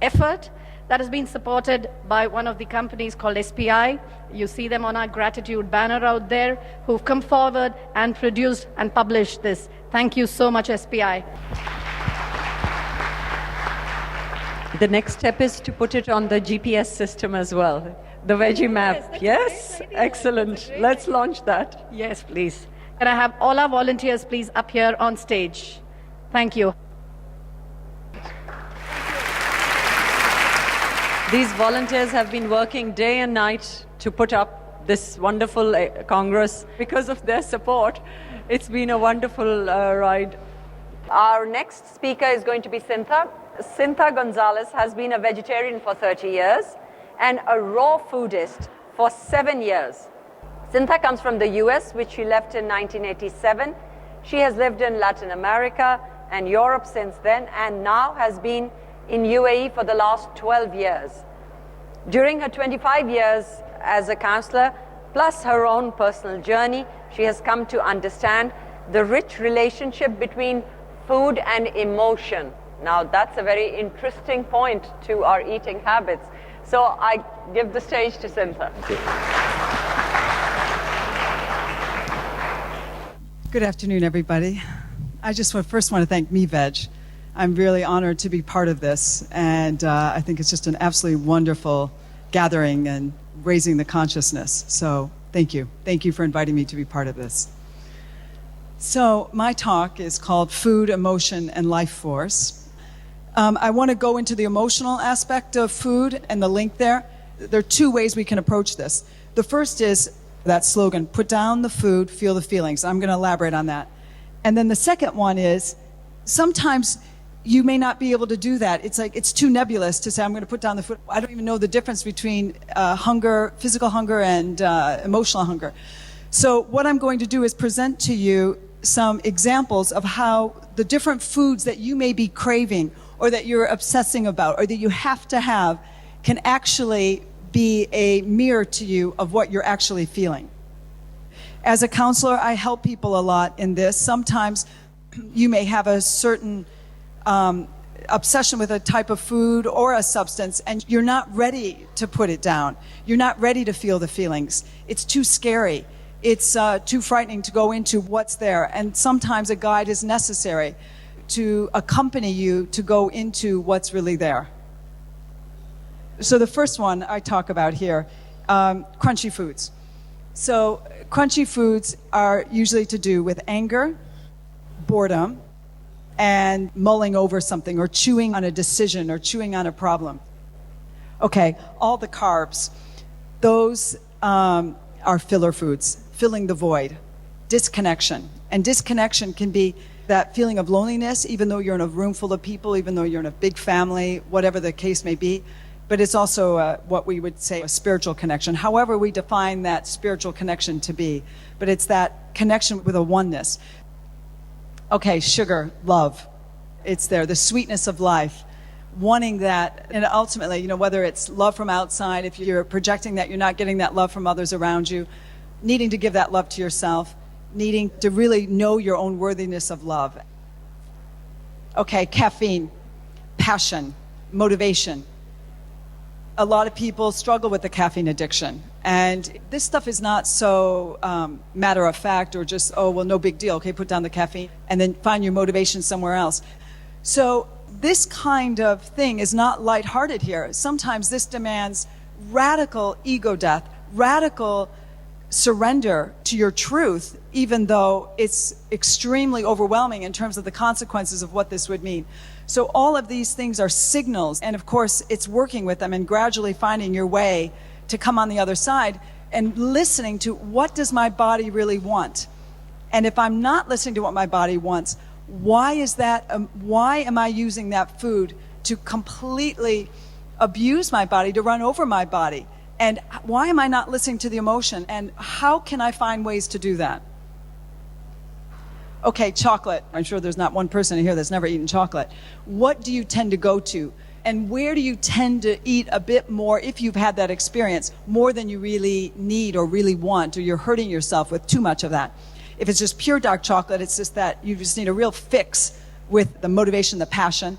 effort that has been supported by one of the companies called SPI. You see them on our gratitude banner out there, who've come forward and produced and published this. Thank you so much, SPI. The next step is to put it on the GPS system as well. The veggie map. Yes, excellent. Let's launch that. Yes, please. Can I have all our volunteers, please, up here on stage? Thank you. These volunteers have been working day and night to put up this wonderful Congress. Because of their support, it's been a wonderful ride. Our next speaker is going to be Cynthia. Cynthia Gonzalez has been a vegetarian for 30 years and a raw foodist for 7 years. Cynthia comes from the US, which she left in 1987. She has lived in Latin America and Europe since then, and now has been in UAE for the last 12 years. During her 25 years as a counselor, plus her own personal journey, she has come to understand the rich relationship between food and emotion. Now, that's a very interesting point to our eating habits. So I give the stage to Cynthia. Good afternoon, everybody. I just first want to thank MEVEG. I'm really honored to be part of this, and I think it's just an absolutely wonderful gathering and raising the consciousness. So thank you. Thank you for inviting me to be part of this. So my talk is called Food, Emotion, and Life Force. I want to go into the emotional aspect of food and the link there. There are two ways we can approach this. The first is that slogan, put down the food, feel the feelings. I'm going to elaborate on that. And then the second one is, sometimes you may not be able to do that. It's like, it's too nebulous to say, I'm going to put down the food. I don't even know the difference between hunger, physical hunger, and emotional hunger. So what I'm going to do is present to you some examples of how the different foods that you may be craving or that you're obsessing about or that you have to have can actually be a mirror to you of what you're actually feeling. As a counselor, I help people a lot in this. Sometimes you may have a certain obsession with a type of food or a substance, and you're not ready to put it down. You're not ready to feel the feelings. It's too scary. It's too frightening to go into what's there. And sometimes a guide is necessary to accompany you to go into what's really there. So the first one I talk about here, crunchy foods. So crunchy foods are usually to do with anger, boredom, and mulling over something or chewing on a decision or chewing on a problem. Okay, all the carbs, those are filler foods, filling the void, disconnection. And disconnection can be that feeling of loneliness, even though you're in a room full of people, even though you're in a big family, whatever the case may be. But it's also what we would say a spiritual connection, however we define that spiritual connection to be. But it's that connection with a oneness. Okay, sugar, love. It's there, the sweetness of life. Wanting that, and ultimately, you know, whether it's love from outside, if you're projecting that you're not getting that love from others around you, needing to give that love to yourself, needing to really know your own worthiness of love. Okay, caffeine. passion, motivation. A lot of people struggle with the caffeine addiction. And this stuff is not so matter of fact or just, oh, well, no big deal. Okay, put down the caffeine and then find your motivation somewhere else. So this kind of thing is not lighthearted here. Sometimes this demands radical ego death, radical surrender to your truth, even though it's extremely overwhelming in terms of the consequences of what this would mean. So all of these things are signals, and of course it's working with them and gradually finding your way to come on the other side and listening to what does my body really want. And if I'm not listening to what my body wants, why is that? Why am I using that food to completely abuse my body, to run over my body? And why am I not listening to the emotion? And how can I find ways to do that? Okay, chocolate. I'm sure there's not one person in here that's never eaten chocolate. What do you tend to go to? And where do you tend to eat a bit more, if you've had that experience, more than you really need or really want, or you're hurting yourself with too much of that? If it's just pure dark chocolate, it's just that you just need a real fix with the motivation, the passion.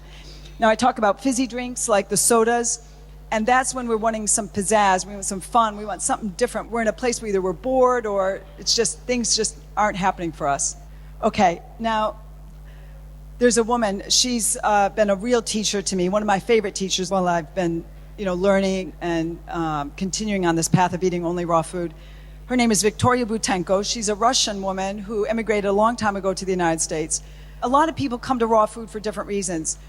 Now, I talk about fizzy drinks like the sodas, and that's when we're wanting some pizzazz, we want some fun, we want something different. We're in a place where either we're bored or it's just, things just aren't happening for us. Okay, now, there's a woman, she's been a real teacher to me, one of my favorite teachers while I've been, learning and continuing on this path of eating only raw food. Her name is Victoria Butenko. She's a Russian woman who emigrated a long time ago to the United States. A lot of people come to raw food for different reasons.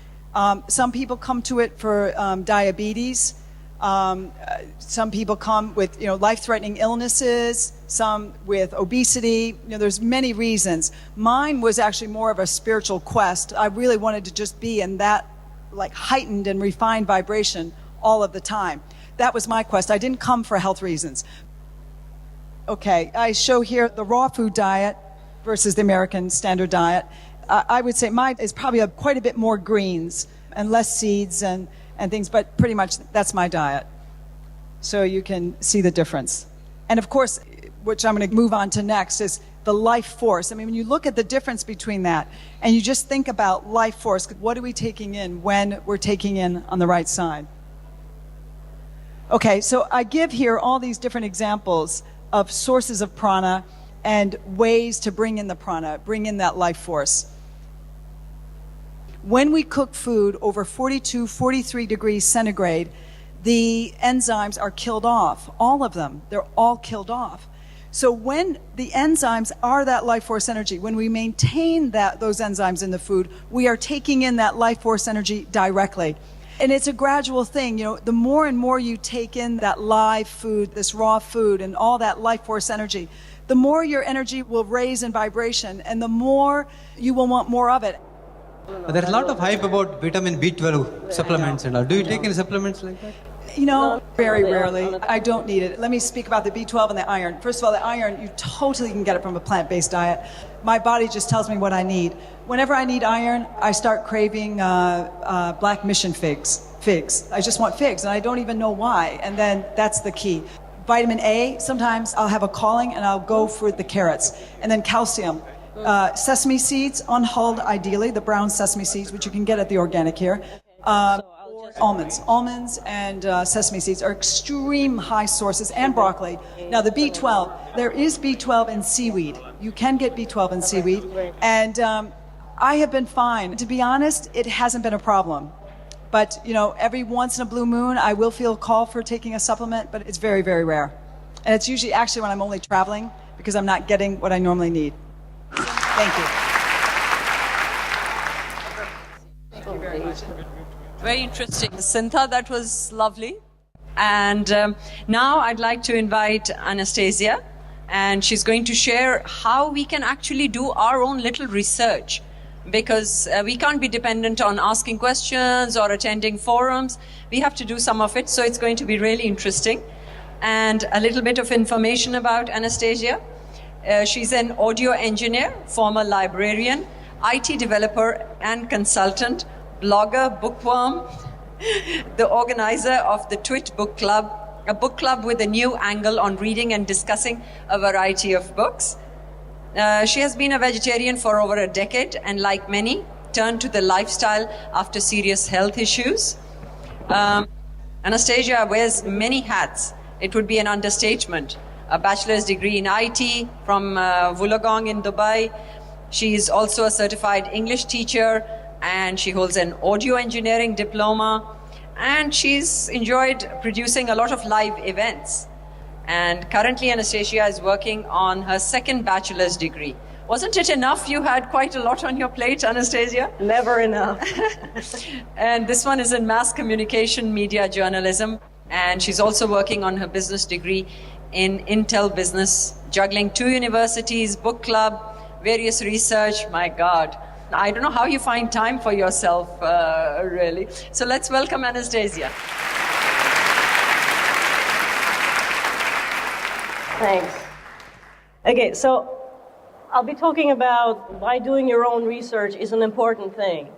Some people come to it for diabetes. Some people come with, life-threatening illnesses, some with obesity. There's many reasons. Mine was actually more of a spiritual quest. I really wanted to just be in that, heightened and refined vibration all of the time. That was my quest. I didn't come for health reasons. Okay, I show here the raw food diet versus the American standard diet. I would say mine is probably quite a bit more greens and less seeds and things, but pretty much that's my diet. So you can see the difference. And of course, which I'm going to move on to next, is the life force. I mean, when you look at the difference between that and you just think about life force, what are we taking in when we're taking in on the right side? Okay, so I give here all these different examples of sources of prana and ways to bring in the prana, bring in that life force. When we cook food over 42, 43 degrees centigrade, the enzymes are killed off. All of them. They're all killed off. So when the enzymes are that life force energy, when we maintain those enzymes in the food, we are taking in that life force energy directly. And it's a gradual thing. The more and more you take in that live food, this raw food, and all that life force energy, the more your energy will raise in vibration, and the more you will want more of it. There's a lot of hype about vitamin B12 supplements and all. Do you take any supplements like that? Very rarely. I don't need it. Let me speak about the B12 and the iron. First of all, the iron, you totally can get it from a plant-based diet. My body just tells me what I need. Whenever I need iron, I start craving black mission figs. I just want figs, and I don't even know why. And then that's the key. Vitamin A, sometimes I'll have a calling, and I'll go for the carrots. And then calcium. Sesame seeds, unhulled ideally, the brown sesame seeds, which you can get at the organic here. Almonds and sesame seeds are extreme high sources, and broccoli. Now the B12, there is B12 in seaweed. You can get B12 in seaweed, and I have been fine. To be honest, it hasn't been a problem. But, every once in a blue moon, I will feel a call for taking a supplement, but it's very, very rare. And it's usually actually when I'm only traveling, because I'm not getting what I normally need. Thank you. Thank you very much. Very interesting. Sintha, that was lovely. And now I'd like to invite Anastasia, and she's going to share how we can actually do our own little research, because we can't be dependent on asking questions or attending forums. We have to do some of it, so it's going to be really interesting. And a little bit of information about Anastasia. She's an audio engineer, former librarian, IT developer and consultant, blogger, bookworm, the organizer of the Twit Book Club, a book club with a new angle on reading and discussing a variety of books. She has been a vegetarian for over a decade, and like many, turned to the lifestyle after serious health issues. Anastasia wears many hats. It would be an understatement. A bachelor's degree in IT from Wollongong in Dubai. She is also a certified English teacher, and she holds an audio engineering diploma. And she's enjoyed producing a lot of live events. And currently Anastasia is working on her second bachelor's degree. Wasn't it enough? You had quite a lot on your plate, Anastasia? Never enough. And this one is in mass communication, media journalism. And she's also working on her business degree in Intel Business, juggling 2 universities, book club, various research. My God. I don't know how you find time for yourself, really. So let's welcome Anastasia. Thanks. Okay, so I'll be talking about why doing your own research is an important thing,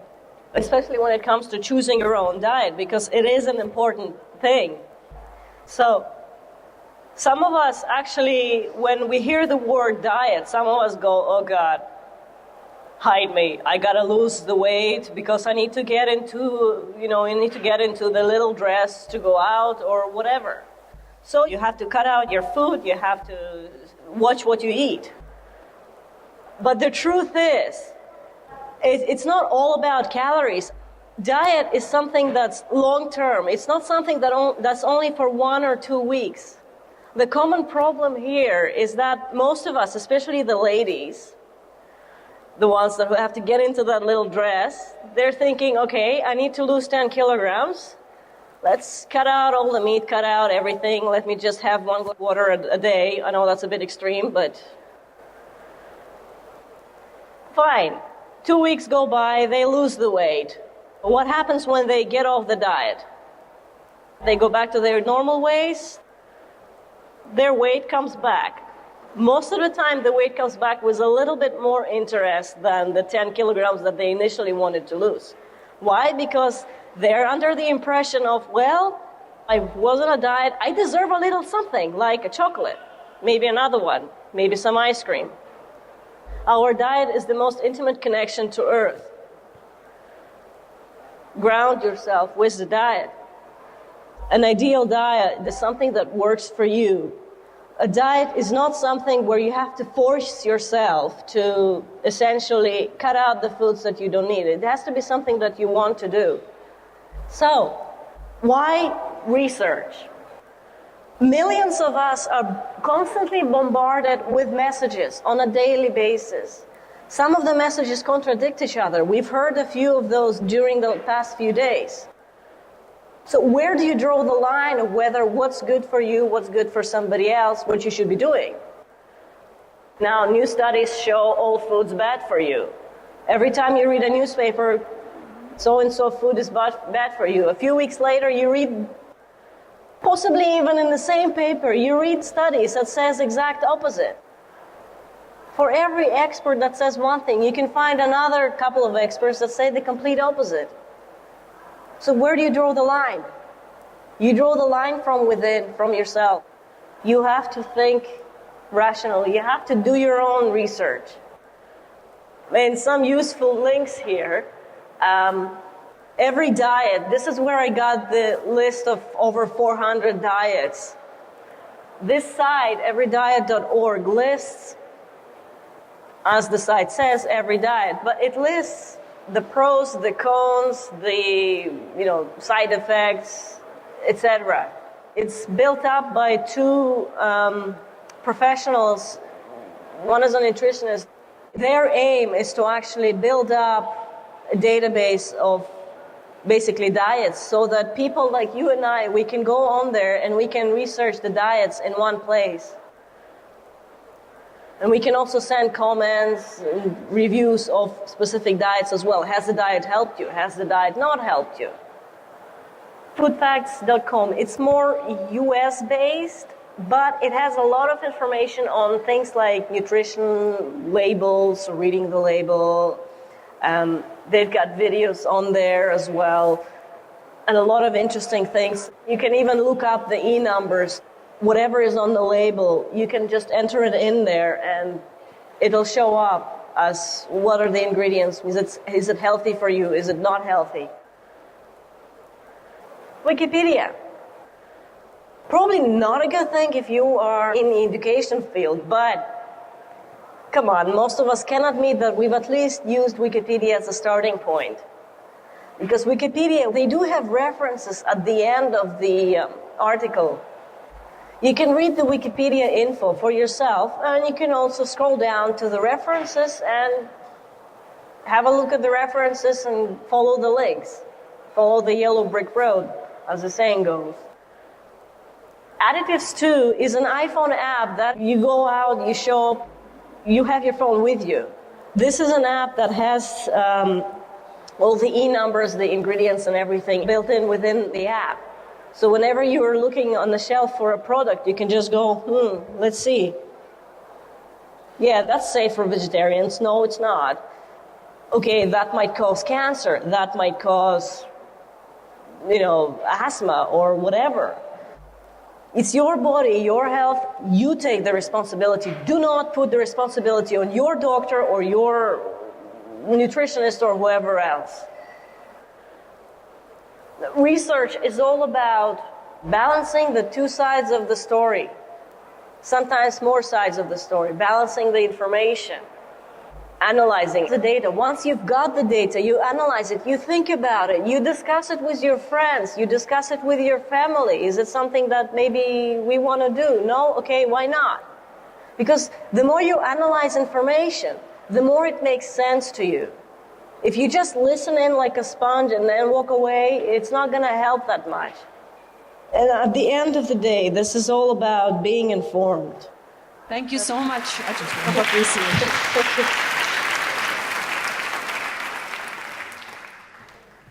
especially when it comes to choosing your own diet, because it is an important thing. So some of us actually, when we hear the word diet, some of us go, oh God, hide me. I gotta lose the weight because I need to get into, you need to get into the little dress to go out or whatever. So you have to cut out your food, you have to watch what you eat. But the truth is, it's not all about calories. Diet is something that's long-term. It's not something that's only for 1 or 2 weeks. The common problem here is that most of us, especially the ladies, the ones that have to get into that little dress, they're thinking, okay, I need to lose 10 kilograms. Let's cut out all the meat, cut out everything. Let me just have 1 glass of water a day. I know that's a bit extreme, but fine. 2 weeks go by, they lose the weight. What happens when they get off the diet? They go back to their normal ways. Their weight comes back. Most of the time, the weight comes back with a little bit more interest than the 10 kilograms that they initially wanted to lose. Why? Because they're under the impression of, well, I was on a diet, I deserve a little something, like a chocolate, maybe another one, maybe some ice cream. Our diet is the most intimate connection to Earth. Ground yourself with the diet. An ideal diet is something that works for you. A diet is not something where you have to force yourself to essentially cut out the foods that you don't need. It has to be something that you want to do. So, why research? Millions of us are constantly bombarded with messages on a daily basis. Some of the messages contradict each other. We've heard a few of those during the past few days. So where do you draw the line of whether what's good for you, what's good for somebody else, what you should be doing? Now, new studies show all food's bad for you. Every time you read a newspaper, so-and-so food is bad for you. A few weeks later, you read, possibly even in the same paper, you read studies that says exact opposite. For every expert that says one thing, you can find another couple of experts that say the complete opposite. So where do you draw the line? You draw the line from within, from yourself. You have to think rationally. You have to do your own research. And some useful links here. Every diet, this is where I got the list of over 400 diets. This site, everydiet.org, lists, as the site says, every diet, but it lists the pros, the cons, the side effects, etc. It's built up by 2 professionals. One is a nutritionist. Their aim is to actually build up a database of basically diets so that people like you and I, we can go on there and we can research the diets in one place. And we can also send comments, and reviews of specific diets as well. Has the diet helped you? Has the diet not helped you? Foodfacts.com, it's more US-based, but it has a lot of information on things like nutrition labels, reading the label. They've got videos on there as well, and a lot of interesting things. You can even look up the E-numbers. Whatever is on the label, you can just enter it in there and it'll show up as what are the ingredients? Is it healthy for you? Is it not healthy? Wikipedia. Probably not a good thing if you are in the education field, but come on, most of us can admit that we've at least used Wikipedia as a starting point. Because Wikipedia, they do have references at the end of the article. You can read the Wikipedia info for yourself, and you can also scroll down to the references and have a look at the references and follow the links. Follow the yellow brick road, as the saying goes. Additives 2 is an iPhone app that you go out, you show up, you have your phone with you. This is an app that has all the e-numbers, the ingredients and everything built in within the app. So whenever you are looking on the shelf for a product, you can just go, let's see. Yeah, that's safe for vegetarians. No, it's not. Okay, that might cause cancer. That might cause, asthma or whatever. It's your body, your health. You take the responsibility. Do not put the responsibility on your doctor or your nutritionist or whoever else. Research is all about balancing the two sides of the story, sometimes more sides of the story, balancing the information, analyzing the data. Once you've got the data, you analyze it, you think about it, you discuss it with your friends, you discuss it with your family. Is it something that maybe we want to do? No? Okay, why not? Because the more you analyze information, the more it makes sense to you. If you just listen in like a sponge and then walk away, it's not going to help that much. And at the end of the day, this is all about being informed. Thank you so much.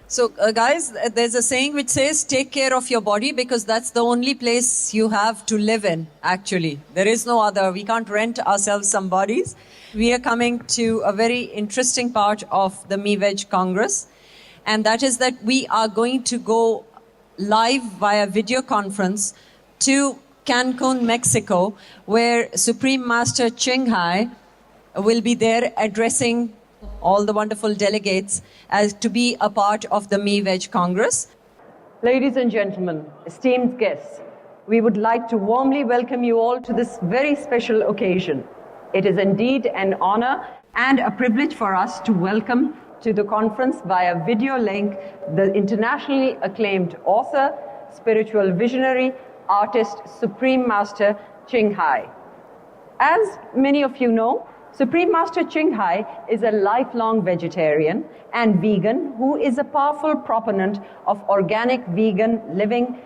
So, guys, there's a saying which says, take care of your body, because that's the only place you have to live in, actually. There is no other. We can't rent ourselves some bodies. We are coming to a very interesting part of the MEVEG Congress, and that is that we are going to go live via video conference to Cancun, Mexico, where Supreme Master Ching Hai will be there addressing all the wonderful delegates as to be a part of the MEVEG Congress. Ladies and gentlemen, esteemed guests, we would like to warmly welcome you all to this very special occasion. It is indeed an honor and a privilege for us to welcome to the conference via video link the internationally acclaimed author, spiritual visionary, artist, Supreme Master Ching Hai. As many of you know, Supreme Master Ching Hai is a lifelong vegetarian and vegan who is a powerful proponent of organic vegan living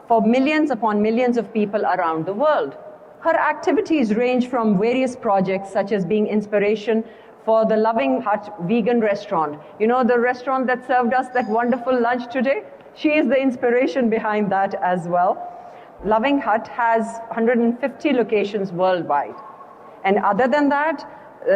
for millions upon millions of people around the world. Her activities range from various projects such as being inspiration for the Loving Hut vegan restaurant. You know, the restaurant that served us that wonderful lunch today? She is the inspiration behind that as well. Loving Hut has 150 locations worldwide. And other than that,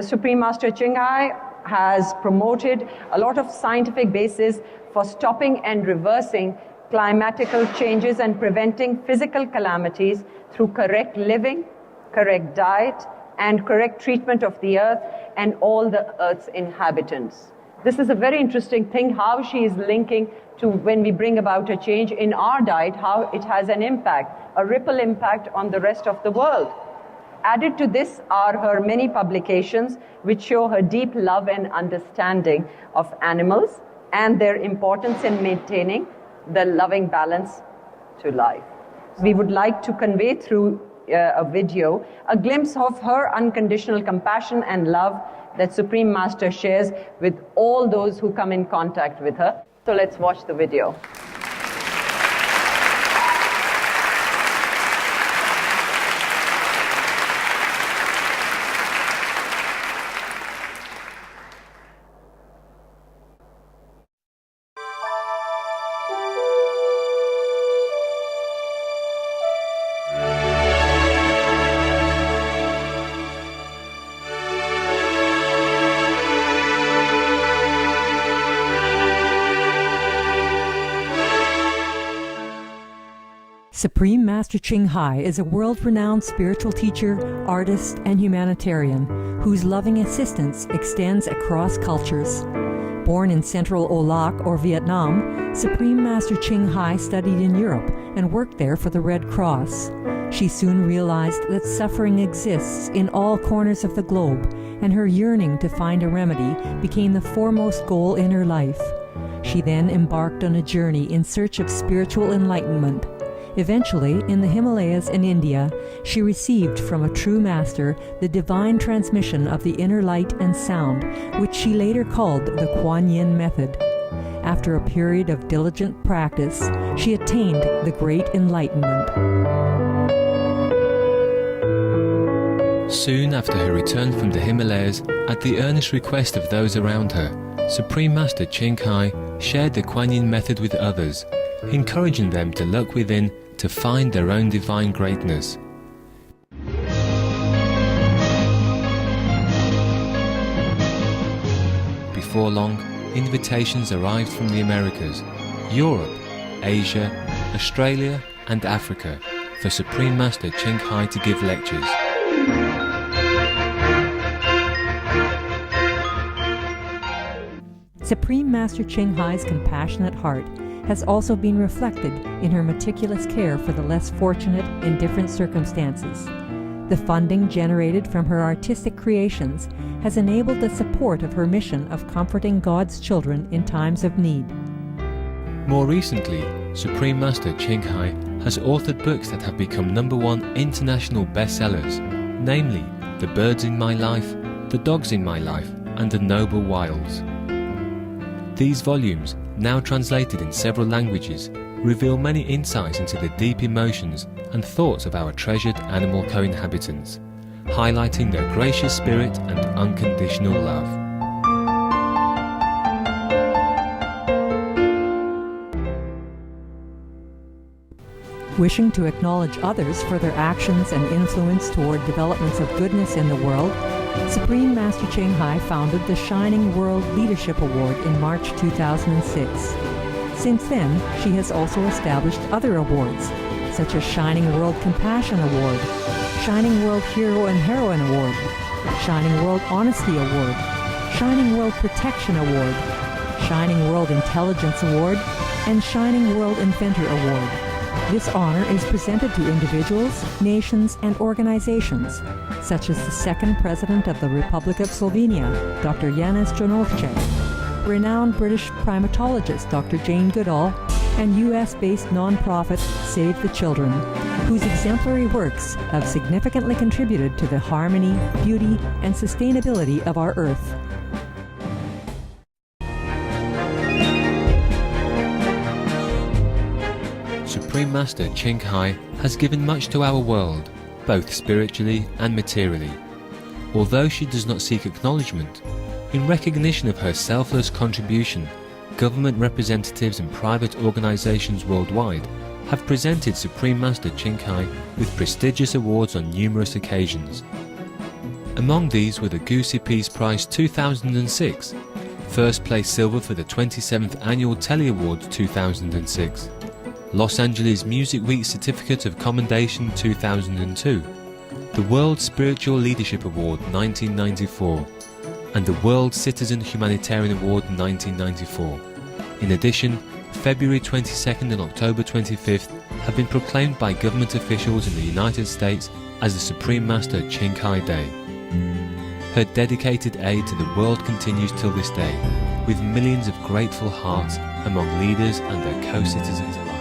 Supreme Master Ching Hai has promoted a lot of scientific basis for stopping and reversing climatical changes and preventing physical calamities through correct living, correct diet, and correct treatment of the earth and all the earth's inhabitants. This is a very interesting thing, how she is linking to when we bring about a change in our diet, how it has an impact, a ripple impact on the rest of the world. Added to this are her many publications which show her deep love and understanding of animals and their importance in maintaining the loving balance to life. We would like to convey through a video a glimpse of her unconditional compassion and love that Supreme Master shares with all those who come in contact with her. So let's watch the video. Supreme Master Ching Hai is a world-renowned spiritual teacher, artist, and humanitarian whose loving assistance extends across cultures. Born in central Olac or Vietnam, Supreme Master Ching Hai studied in Europe and worked there for the Red Cross. She soon realized that suffering exists in all corners of the globe, and her yearning to find a remedy became the foremost goal in her life. She then embarked on a journey in search of spiritual enlightenment. Eventually, in the Himalayas and India, she received from a true master the divine transmission of the inner light and sound, which she later called the Kuan Yin method. After a period of diligent practice, she attained the Great Enlightenment. Soon after her return from the Himalayas, at the earnest request of those around her, Supreme Master Ching Hai shared the Kuan Yin method with others, encouraging them to look within to find their own divine greatness. Before long, invitations arrived from the Americas, Europe, Asia, Australia and Africa for Supreme Master Ching Hai to give lectures. Supreme Master Ching Hai's compassionate heart has also been reflected in her meticulous care for the less fortunate in different circumstances. The funding generated from her artistic creations has enabled the support of her mission of comforting God's children in times of need. More recently, Supreme Master Ching Hai has authored books that have become #1 international bestsellers, namely The Birds in My Life, The Dogs in My Life, and The Noble Wilds. These volumes, now translated in several languages, reveal many insights into the deep emotions and thoughts of our treasured animal co-inhabitants, highlighting their gracious spirit and unconditional love. Wishing to acknowledge others for their actions and influence toward developments of goodness in the world, Supreme Master Ching Hai founded the Shining World Leadership Award in March 2006. Since then, she has also established other awards, such as Shining World Compassion Award, Shining World Hero and Heroine Award, Shining World Honesty Award, Shining World Protection Award, Shining World Intelligence Award, and Shining World Inventor Award. This honor is presented to individuals, nations, and organizations, such as the second President of the Republic of Slovenia, Dr. Janez Drnovšek, renowned British primatologist Dr. Jane Goodall, and U.S.-based nonprofit Save the Children, whose exemplary works have significantly contributed to the harmony, beauty, and sustainability of our Earth. Supreme Master Ching Hai has given much to our world, both spiritually and materially. Although she does not seek acknowledgement, in recognition of her selfless contribution, government representatives and private organizations worldwide have presented Supreme Master Ching Hai with prestigious awards on numerous occasions. Among these were the Goosey Peace Prize 2006, First Place Silver for the 27th Annual Telly Awards 2006, Los Angeles Music Week Certificate of Commendation 2002, the World Spiritual Leadership Award 1994, and the World Citizen Humanitarian Award 1994. In addition, February 22nd and October 25th have been proclaimed by government officials in the United States as the Supreme Master Ching Hai Day. Her dedicated aid to the world continues till this day, with millions of grateful hearts among leaders and their co-citizens alike.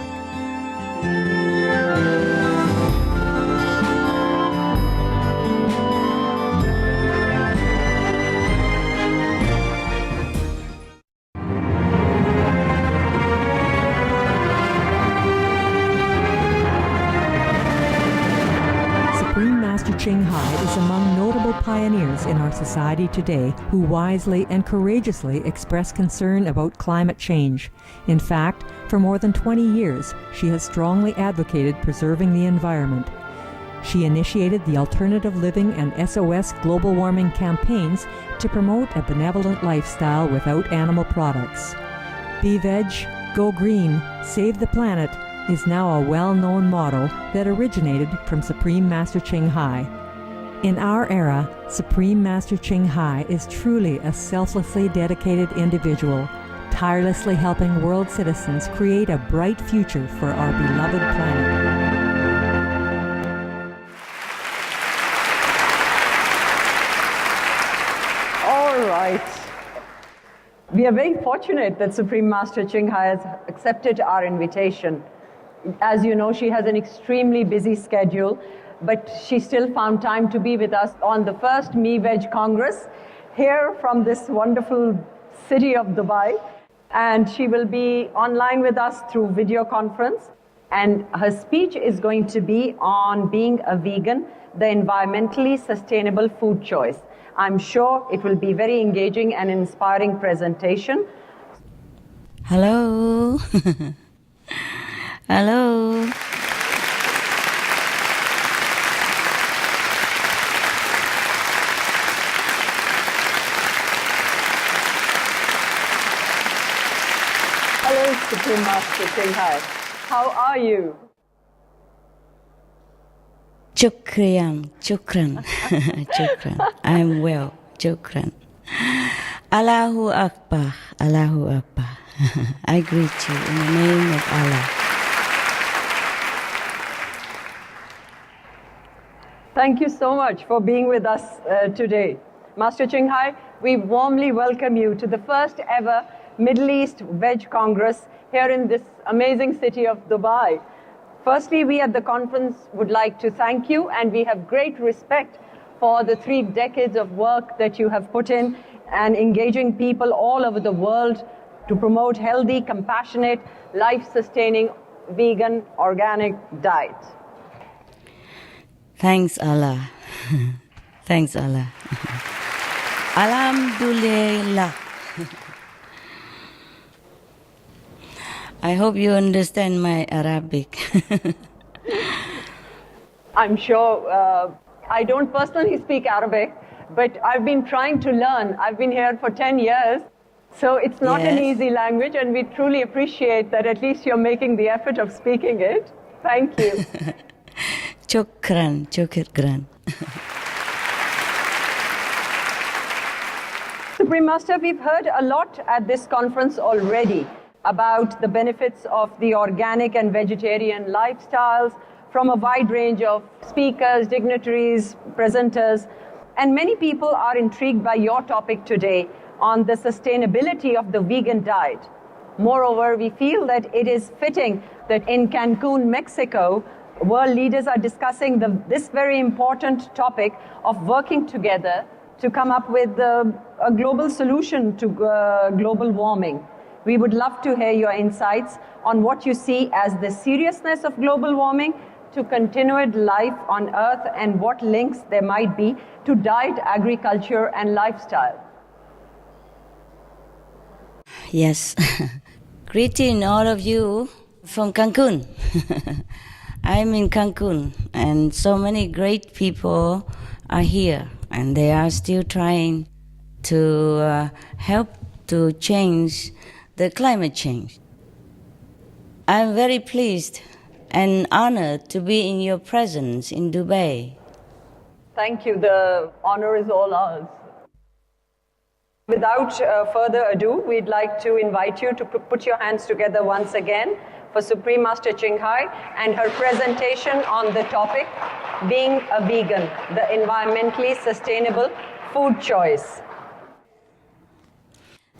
Supreme Master Ching Hai is among notable pioneers in our society today who wisely and courageously express concern about climate change. In fact, for more than 20 years, she has strongly advocated preserving the environment. She initiated the Alternative Living and SOS Global Warming campaigns to promote a benevolent lifestyle without animal products. Be Veg, Go Green, Save the Planet is now a well-known model that originated from Supreme Master Ching Hai. In our era, Supreme Master Ching Hai is truly a selflessly dedicated individual, tirelessly helping world citizens create a bright future for our beloved planet. All right. We are very fortunate that Supreme Master Ching Hai has accepted our invitation. As you know, she has an extremely busy schedule, but she still found time to be with us on the first MEVEG Congress here from this wonderful city of Dubai. And she will be online with us through video conference. And her speech is going to be on being a vegan, the environmentally sustainable food choice. I'm sure it will be very engaging and inspiring presentation. Hello. Hello. Hello, Supreme Master Ching Hai. How are you? Shukran. I'm well. Shukran. Allahu Akbar. Allahu Akbar. I greet you in the name of Allah. Thank you so much for being with us today. Master Ching Hai, we warmly welcome you to the first ever Middle East Veg Congress here in this amazing city of Dubai. Firstly, we at the conference would like to thank you, and we have great respect for the 3 decades of work that you have put in and engaging people all over the world to promote healthy, compassionate, life-sustaining, vegan, organic diet. Thanks, Allah. Thanks, Allah. Alhamdulillah. I hope you understand my Arabic. I'm sure I don't personally speak Arabic, but I've been trying to learn. I've been here for 10 years, so it's not an easy language, and we truly appreciate that at least you're making the effort of speaking it. Thank you. Shukran. Supreme Master, we've heard a lot at this conference already about the benefits of the organic and vegetarian lifestyles from a wide range of speakers, dignitaries, presenters, and many people are intrigued by your topic today on the sustainability of the vegan diet. Moreover, we feel that it is fitting that in Cancun, Mexico, world leaders are discussing this very important topic of working together to come up with a global solution to global warming. We would love to hear your insights on what you see as the seriousness of global warming to continued life on Earth and what links there might be to diet, agriculture, and lifestyle. Yes. Greeting all of you from Cancun. I'm in Cancun, and so many great people are here, and they are still trying to help to change the climate change. I'm very pleased and honored to be in your presence in Dubai. Thank you. The honor is all ours. Without further ado, we'd like to invite you to put your hands together once again for Supreme Master Ching Hai and her presentation on the topic, being a vegan, the environmentally sustainable food choice.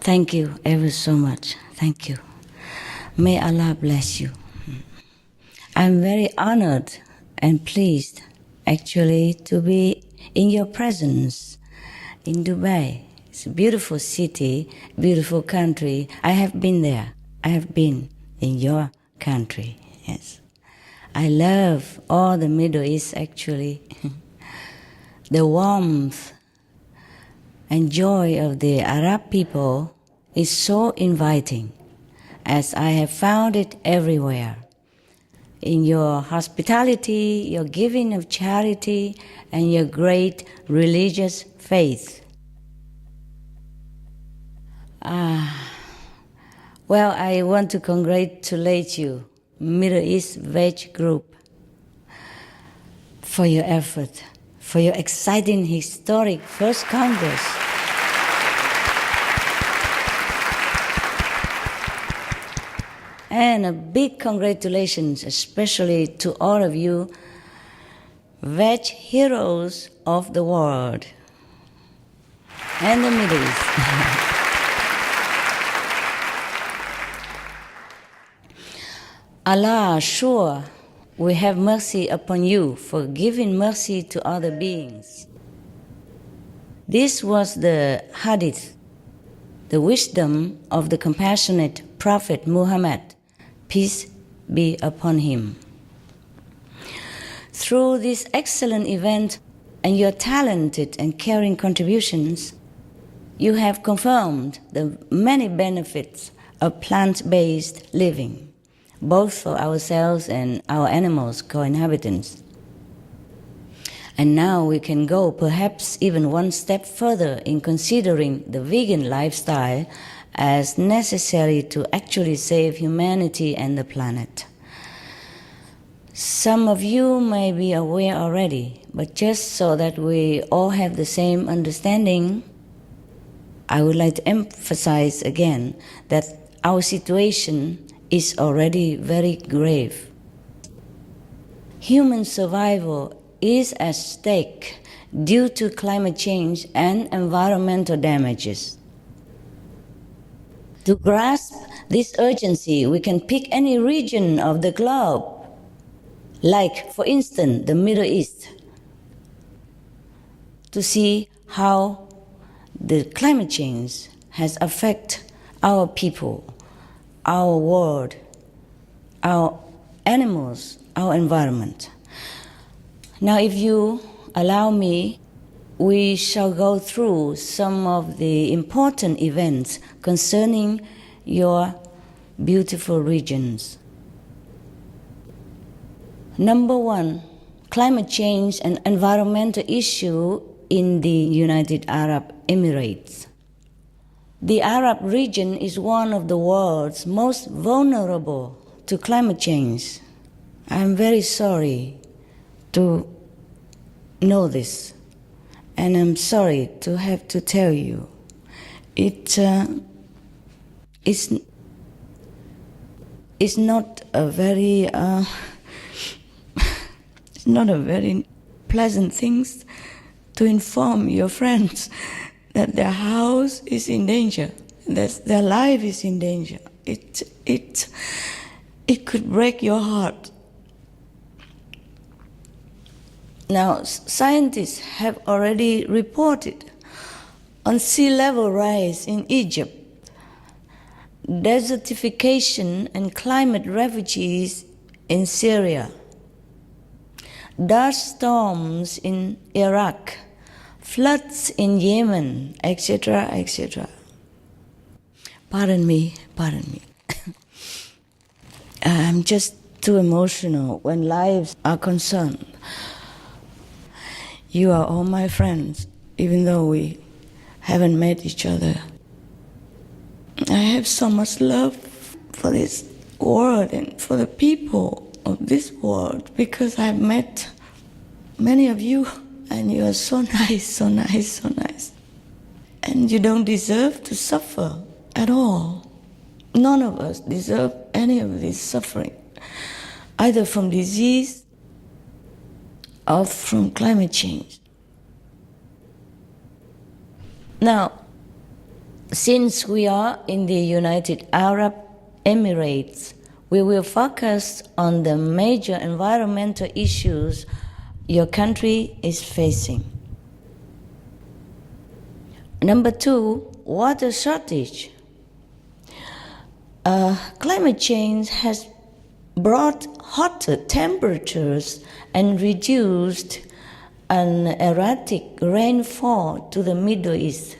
Thank you ever so much. Thank you. May Allah bless you. I'm very honored and pleased, actually, to be in your presence in Dubai. It's a beautiful city, beautiful country. I have been there. I have been in your country, yes. I love all the Middle East, actually. The warmth and joy of the Arab people is so inviting, as I have found it everywhere. In your hospitality, your giving of charity, and your great religious faith. Well, I want to congratulate you Middle East VEG group for your effort, for your exciting historic first Congress. And a big congratulations, especially to all of you, VEG heroes of the world and the Middle East. Allah, sure, will have mercy upon you for giving mercy to other beings. This was the hadith, the wisdom of the compassionate Prophet Muhammad, peace be upon him. Through this excellent event and your talented and caring contributions, you have confirmed the many benefits of plant-based living, both for ourselves and our animals, co-inhabitants. And now we can go perhaps even one step further in considering the vegan lifestyle as necessary to actually save humanity and the planet. Some of you may be aware already, but just so that we all have the same understanding, I would like to emphasize again that our situation is already very grave. Human survival is at stake due to climate change and environmental damages. To grasp this urgency, we can pick any region of the globe, like, for instance, the Middle East, to see how the climate change has affected our people, our world, our animals, our environment. Now, if you allow me, we shall go through some of the important events concerning your beautiful regions. Number one, climate change and environmental issue in the United Arab Emirates. The Arab region is one of the world's most vulnerable to climate change. I am very sorry to know this, and I'm sorry to have to tell you. It's not a very it's not a very pleasant thing to inform your friends that their house is in danger, that their life is in danger. It could break your heart. Now, scientists have already reported on sea level rise in Egypt, desertification and climate refugees in Syria, dust storms in Iraq, floods in Yemen, etc., etc. Pardon me. I'm just too emotional when lives are concerned. You are all my friends, even though we haven't met each other. I have so much love for this world and for the people of this world because I've met many of you and you are so nice, so nice, so nice. And you don't deserve to suffer at all. None of us deserve any of this suffering, either from disease or from climate change. Now, since we are in the United Arab Emirates, we will focus on the major environmental issues your country is facing. Number two, water shortage. Climate change has brought hotter temperatures and reduced an erratic rainfall to the Middle East,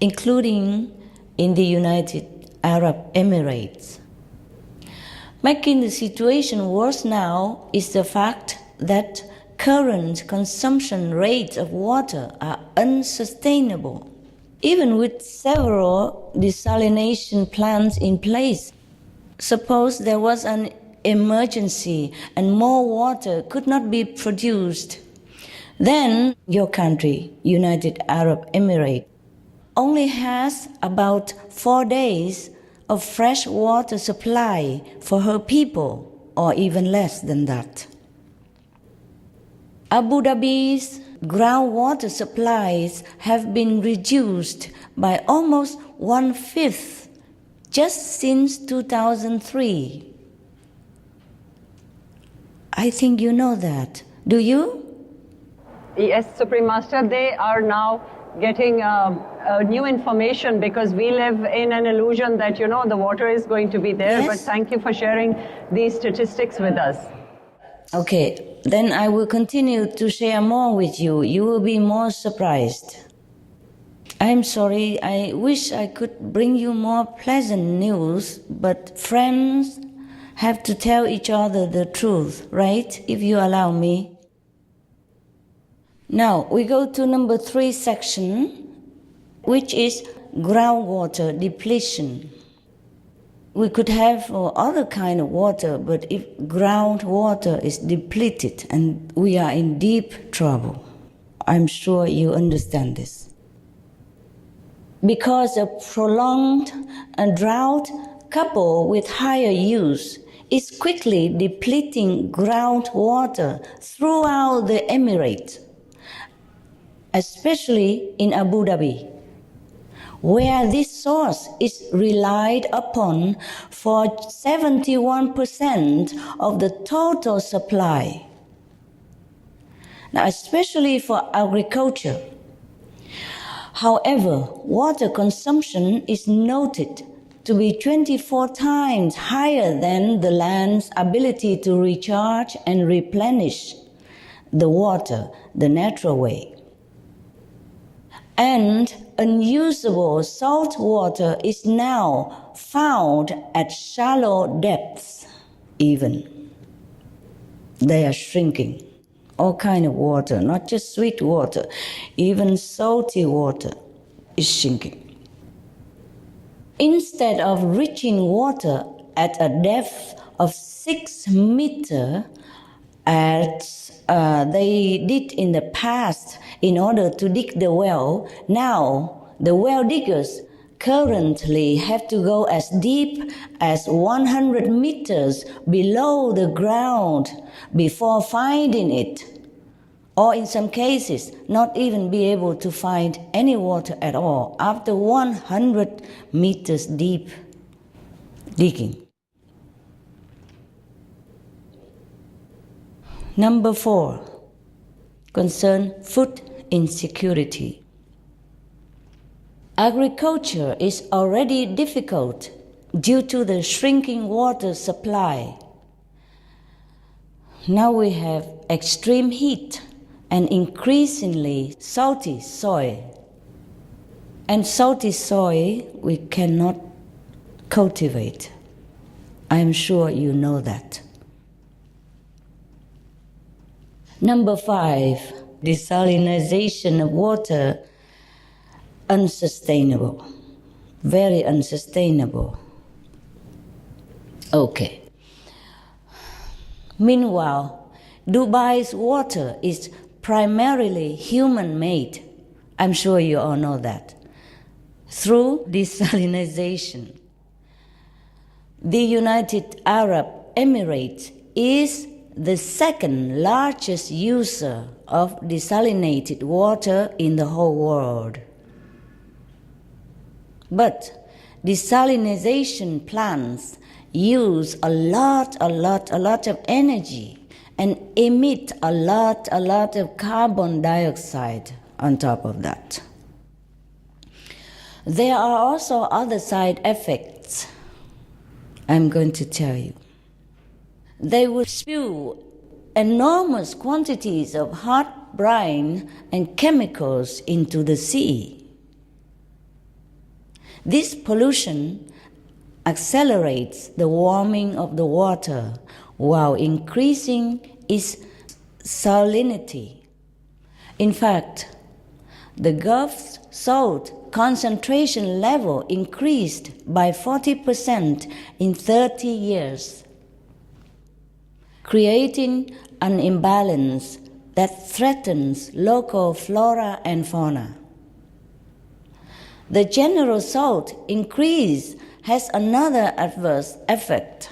including in the United Arab Emirates. Making the situation worse now is the fact that current consumption rates of water are unsustainable. Even with several desalination plants in place, suppose there was an emergency and more water could not be produced, then your country, United Arab Emirates, only has about 4 days of fresh water supply for her people, or even less than that. Abu Dhabi's groundwater supplies have been reduced by almost 1/5 just since 2003. I think you know that. Do you? Yes, Supreme Master, they are now getting new information because we live in an illusion that, the water is going to be there. Yes. But thank you for sharing these statistics with us. Okay, then I will continue to share more with you. You will be more surprised. I'm sorry, I wish I could bring you more pleasant news, but friends have to tell each other the truth, right? If you allow me. Now, we go to number 3 section, which is groundwater depletion. We could have other kind of water, but if groundwater is depleted, and we are in deep trouble. I'm sure you understand this. Because of prolonged drought coupled with higher use, is quickly depleting groundwater throughout the Emirates, especially in Abu Dhabi, where this source is relied upon for 71% of the total supply. Now, especially for agriculture. However, water consumption is noted to be 24 times higher than the land's ability to recharge and replenish the water the natural way. And unusable salt water is now found at shallow depths even. They are shrinking. All kind of water, not just sweet water, even salty water is shrinking. Instead of reaching water at a depth of 6 meters, as they did in the past in order to dig the well, now the well diggers currently have to go as deep as 100 meters below the ground before finding it, or in some cases not even be able to find any water at all after 100 meters deep digging. Number 4, concern food insecurity. Agriculture is already difficult due to the shrinking water supply. Now we have extreme heat and increasingly salty soil. And salty soil we cannot cultivate. I'm sure you know that. Number 5, desalination of water, unsustainable, very unsustainable. Okay. Meanwhile, Dubai's water is primarily human-made. I'm sure you all know that. Through desalination. The United Arab Emirates is the second largest user of desalinated water in the whole world. But desalination plants use a lot of energy and emit a lot of carbon dioxide on top of that. There are also other side effects I'm going to tell you. They will spew enormous quantities of hot brine and chemicals into the sea. This pollution accelerates the warming of the water while increasing its salinity. In fact, the Gulf's salt concentration level increased by 40% in 30 years. creating an imbalance that threatens local flora and fauna. The general salt increase has another adverse effect,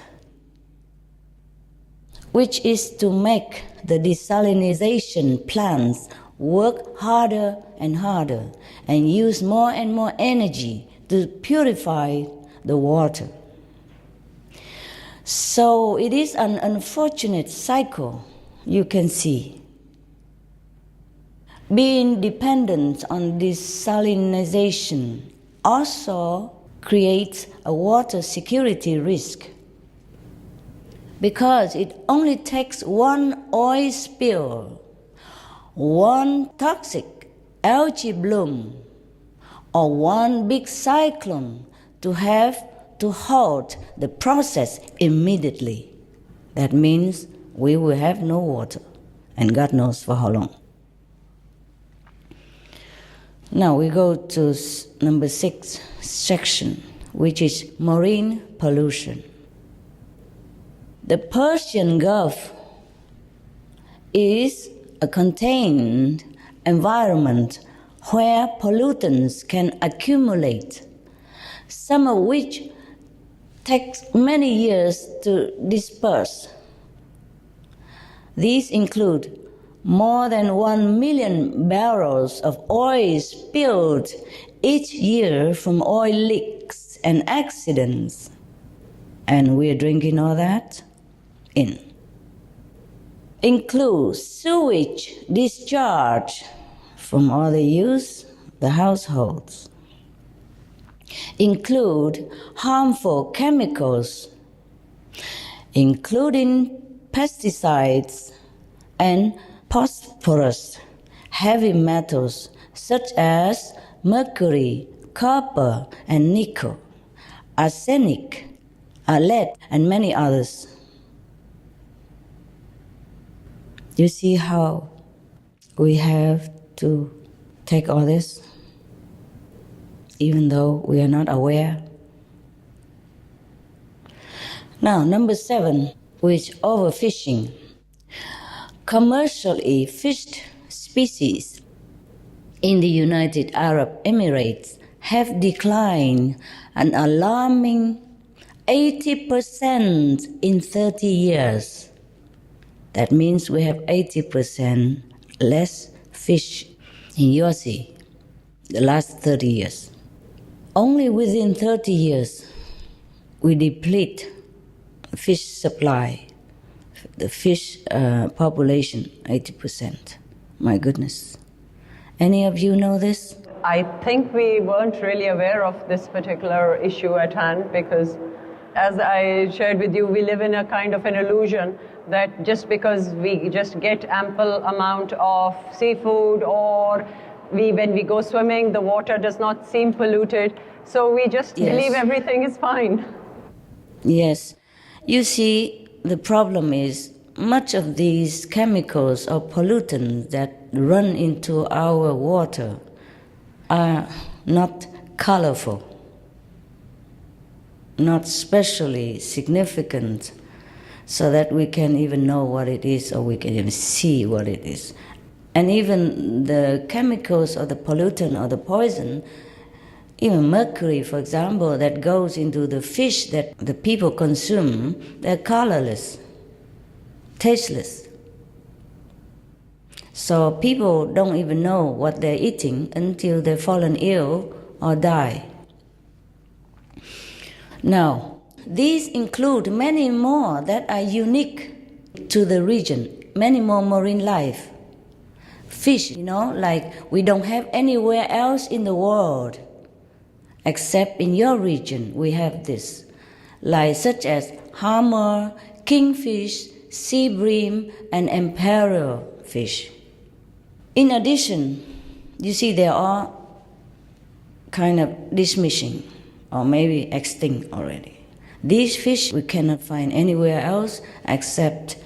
which is to make the desalination plants work harder and harder and use more and more energy to purify the water. So it is an unfortunate cycle, you can see. Being dependent on desalination also creates a water security risk, because it only takes one oil spill, one toxic algae bloom, or one big cyclone to have to halt the process immediately. That means we will have no water, and God knows for how long. Now we go to number 6 section, which is marine pollution. The Persian Gulf is a contained environment where pollutants can accumulate, some of which takes many years to disperse. These include more than 1 million barrels of oil spilled each year from oil leaks and accidents. And we're drinking all that in. Includes sewage discharge from all the use, the households. Include harmful chemicals, including pesticides and phosphorus, heavy metals such as mercury, copper, and nickel, arsenic, lead, and many others. You see how we have to take all this, even though we are not aware. Now, number 7, which overfishing. Commercially fished species in the United Arab Emirates have declined an alarming 80% in 30 years. That means we have 80% less fish in your sea the last 30 years. Only within 30 years, we deplete fish supply, the fish population, 80%. My goodness. Any of you know this? I think we weren't really aware of this particular issue at hand because, as I shared with you, we live in a kind of an illusion that just because we just get ample amount of seafood, or when we go swimming, the water does not seem polluted, so we just believe everything is fine. Yes. You see, the problem is much of these chemicals or pollutants that run into our water are not colorful, not specially significant, so that we can even know what it is or we can even see what it is. And even the chemicals or the pollutant or the poison, even mercury, for example, that goes into the fish that the people consume, they're colorless, tasteless. So people don't even know what they're eating until they've fallen ill or die. Now, these include many more that are unique to the region, many more marine life. Fish, like we don't have anywhere else in the world. Except in your region, we have this, like such as hammer, kingfish, sea bream, and imperial fish. In addition, you see they are kind of diminishing, or maybe extinct already. These fish we cannot find anywhere else except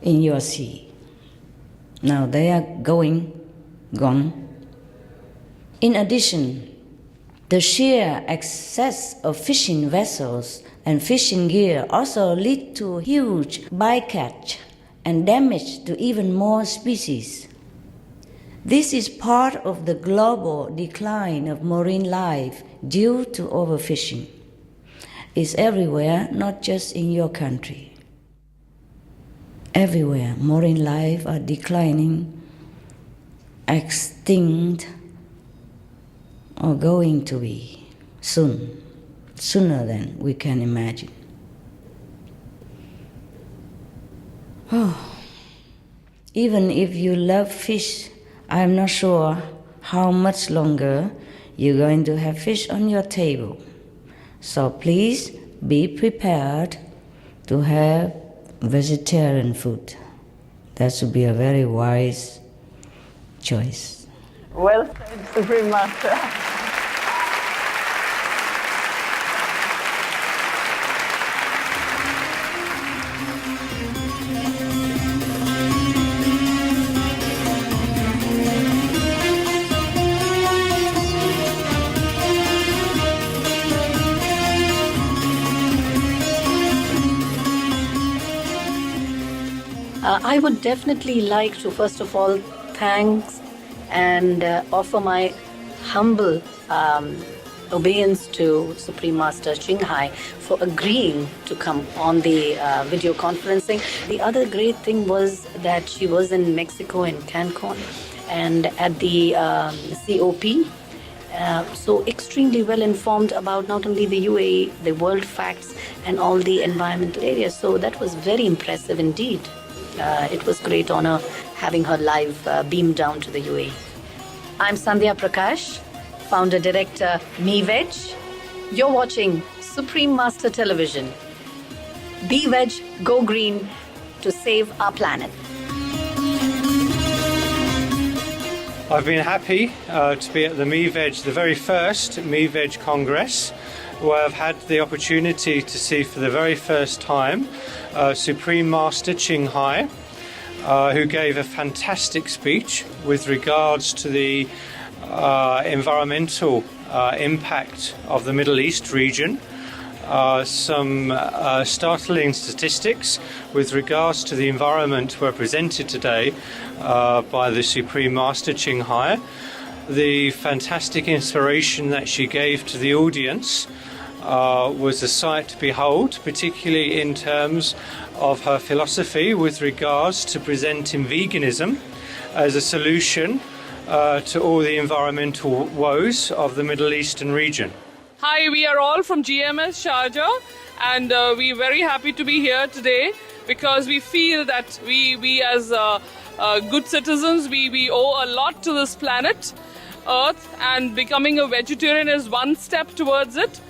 in your sea. Now they are gone. In addition, The sheer excess of fishing vessels and fishing gear also lead to huge bycatch and damage to even more species. This is part of the global decline of marine life due to overfishing. It's everywhere, not just in your country. Everywhere, marine life are declining, extinct, or going to be soon, sooner than we can imagine. Oh, even if you love fish, I'm not sure how much longer you're going to have fish on your table. So please be prepared to have vegetarian food. That should be a very wise choice. Well said, Supreme Master. I would definitely like to, first of all, thank and offer my humble obeisance to Supreme Master Ching Hai for agreeing to come on the video conferencing. The other great thing was that she was in Mexico, in Cancun, and at the COP. So extremely well informed about not only the UAE, the world facts, and all the environmental areas. So that was very impressive indeed. It was great honor having her live beamed down to the UAE. I'm Sandhya Prakash, founder director MEVEG. You're watching Supreme Master Television. Be veg, go green to save our planet. I've been happy to be at the MEVEG, the very first MEVEG Congress, where I've had the opportunity to see for the very first time Supreme Master Ching Hai, who gave a fantastic speech with regards to the environmental impact of the Middle East region. Some startling statistics with regards to the environment were presented today by the Supreme Master Ching Hai. The fantastic inspiration that she gave to the audience was a sight to behold, particularly in terms of her philosophy with regards to presenting veganism as a solution to all the environmental woes of the Middle Eastern region. Hi, we are all from GMS Sharjah, and we're very happy to be here today because we feel that we as good citizens, we owe a lot to this planet, Earth, and becoming a vegetarian is one step towards it.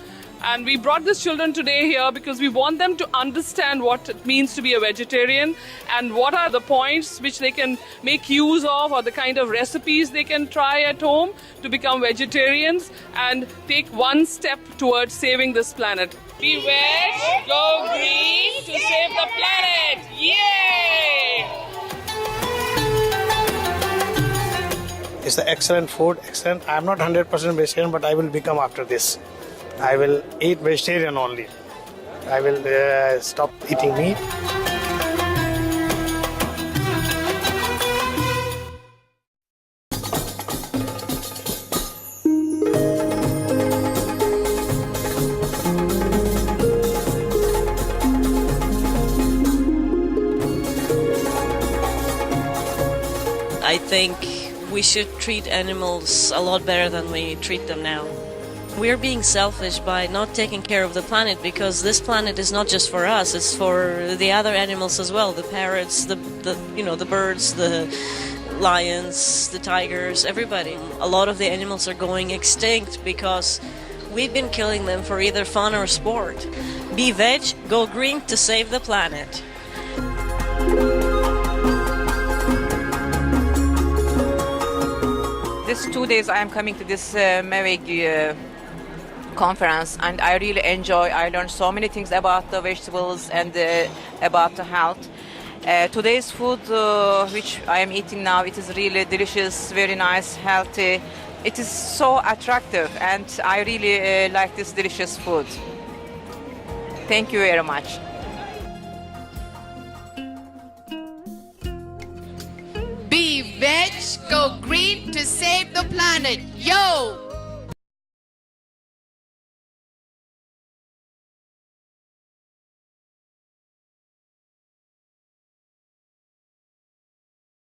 And we brought these children today here because we want them to understand what it means to be a vegetarian and what are the points which they can make use of or the kind of recipes they can try at home to become vegetarians and take one step towards saving this planet. Be veg, go green to save the planet. Yay! It's the excellent food, excellent. I'm not 100% vegetarian, but I will become after this. I will eat vegetarian only. I will stop eating meat. I think we should treat animals a lot better than we treat them now. We're being selfish by not taking care of the planet because this planet is not just for us, it's for the other animals as well, the parrots, the birds, the lions, the tigers, everybody. A lot of the animals are going extinct because we've been killing them for either fun or sport. Be veg, go green to save the planet. These 2 days I am coming to this MEVEG conference and I really enjoy. I learned so many things about the vegetables and about the health. Today's food which I am eating now, it is really delicious, very nice, healthy, It is so attractive, and I really like this delicious food. Thank you very much. Be veg, go green to save the planet. Yo!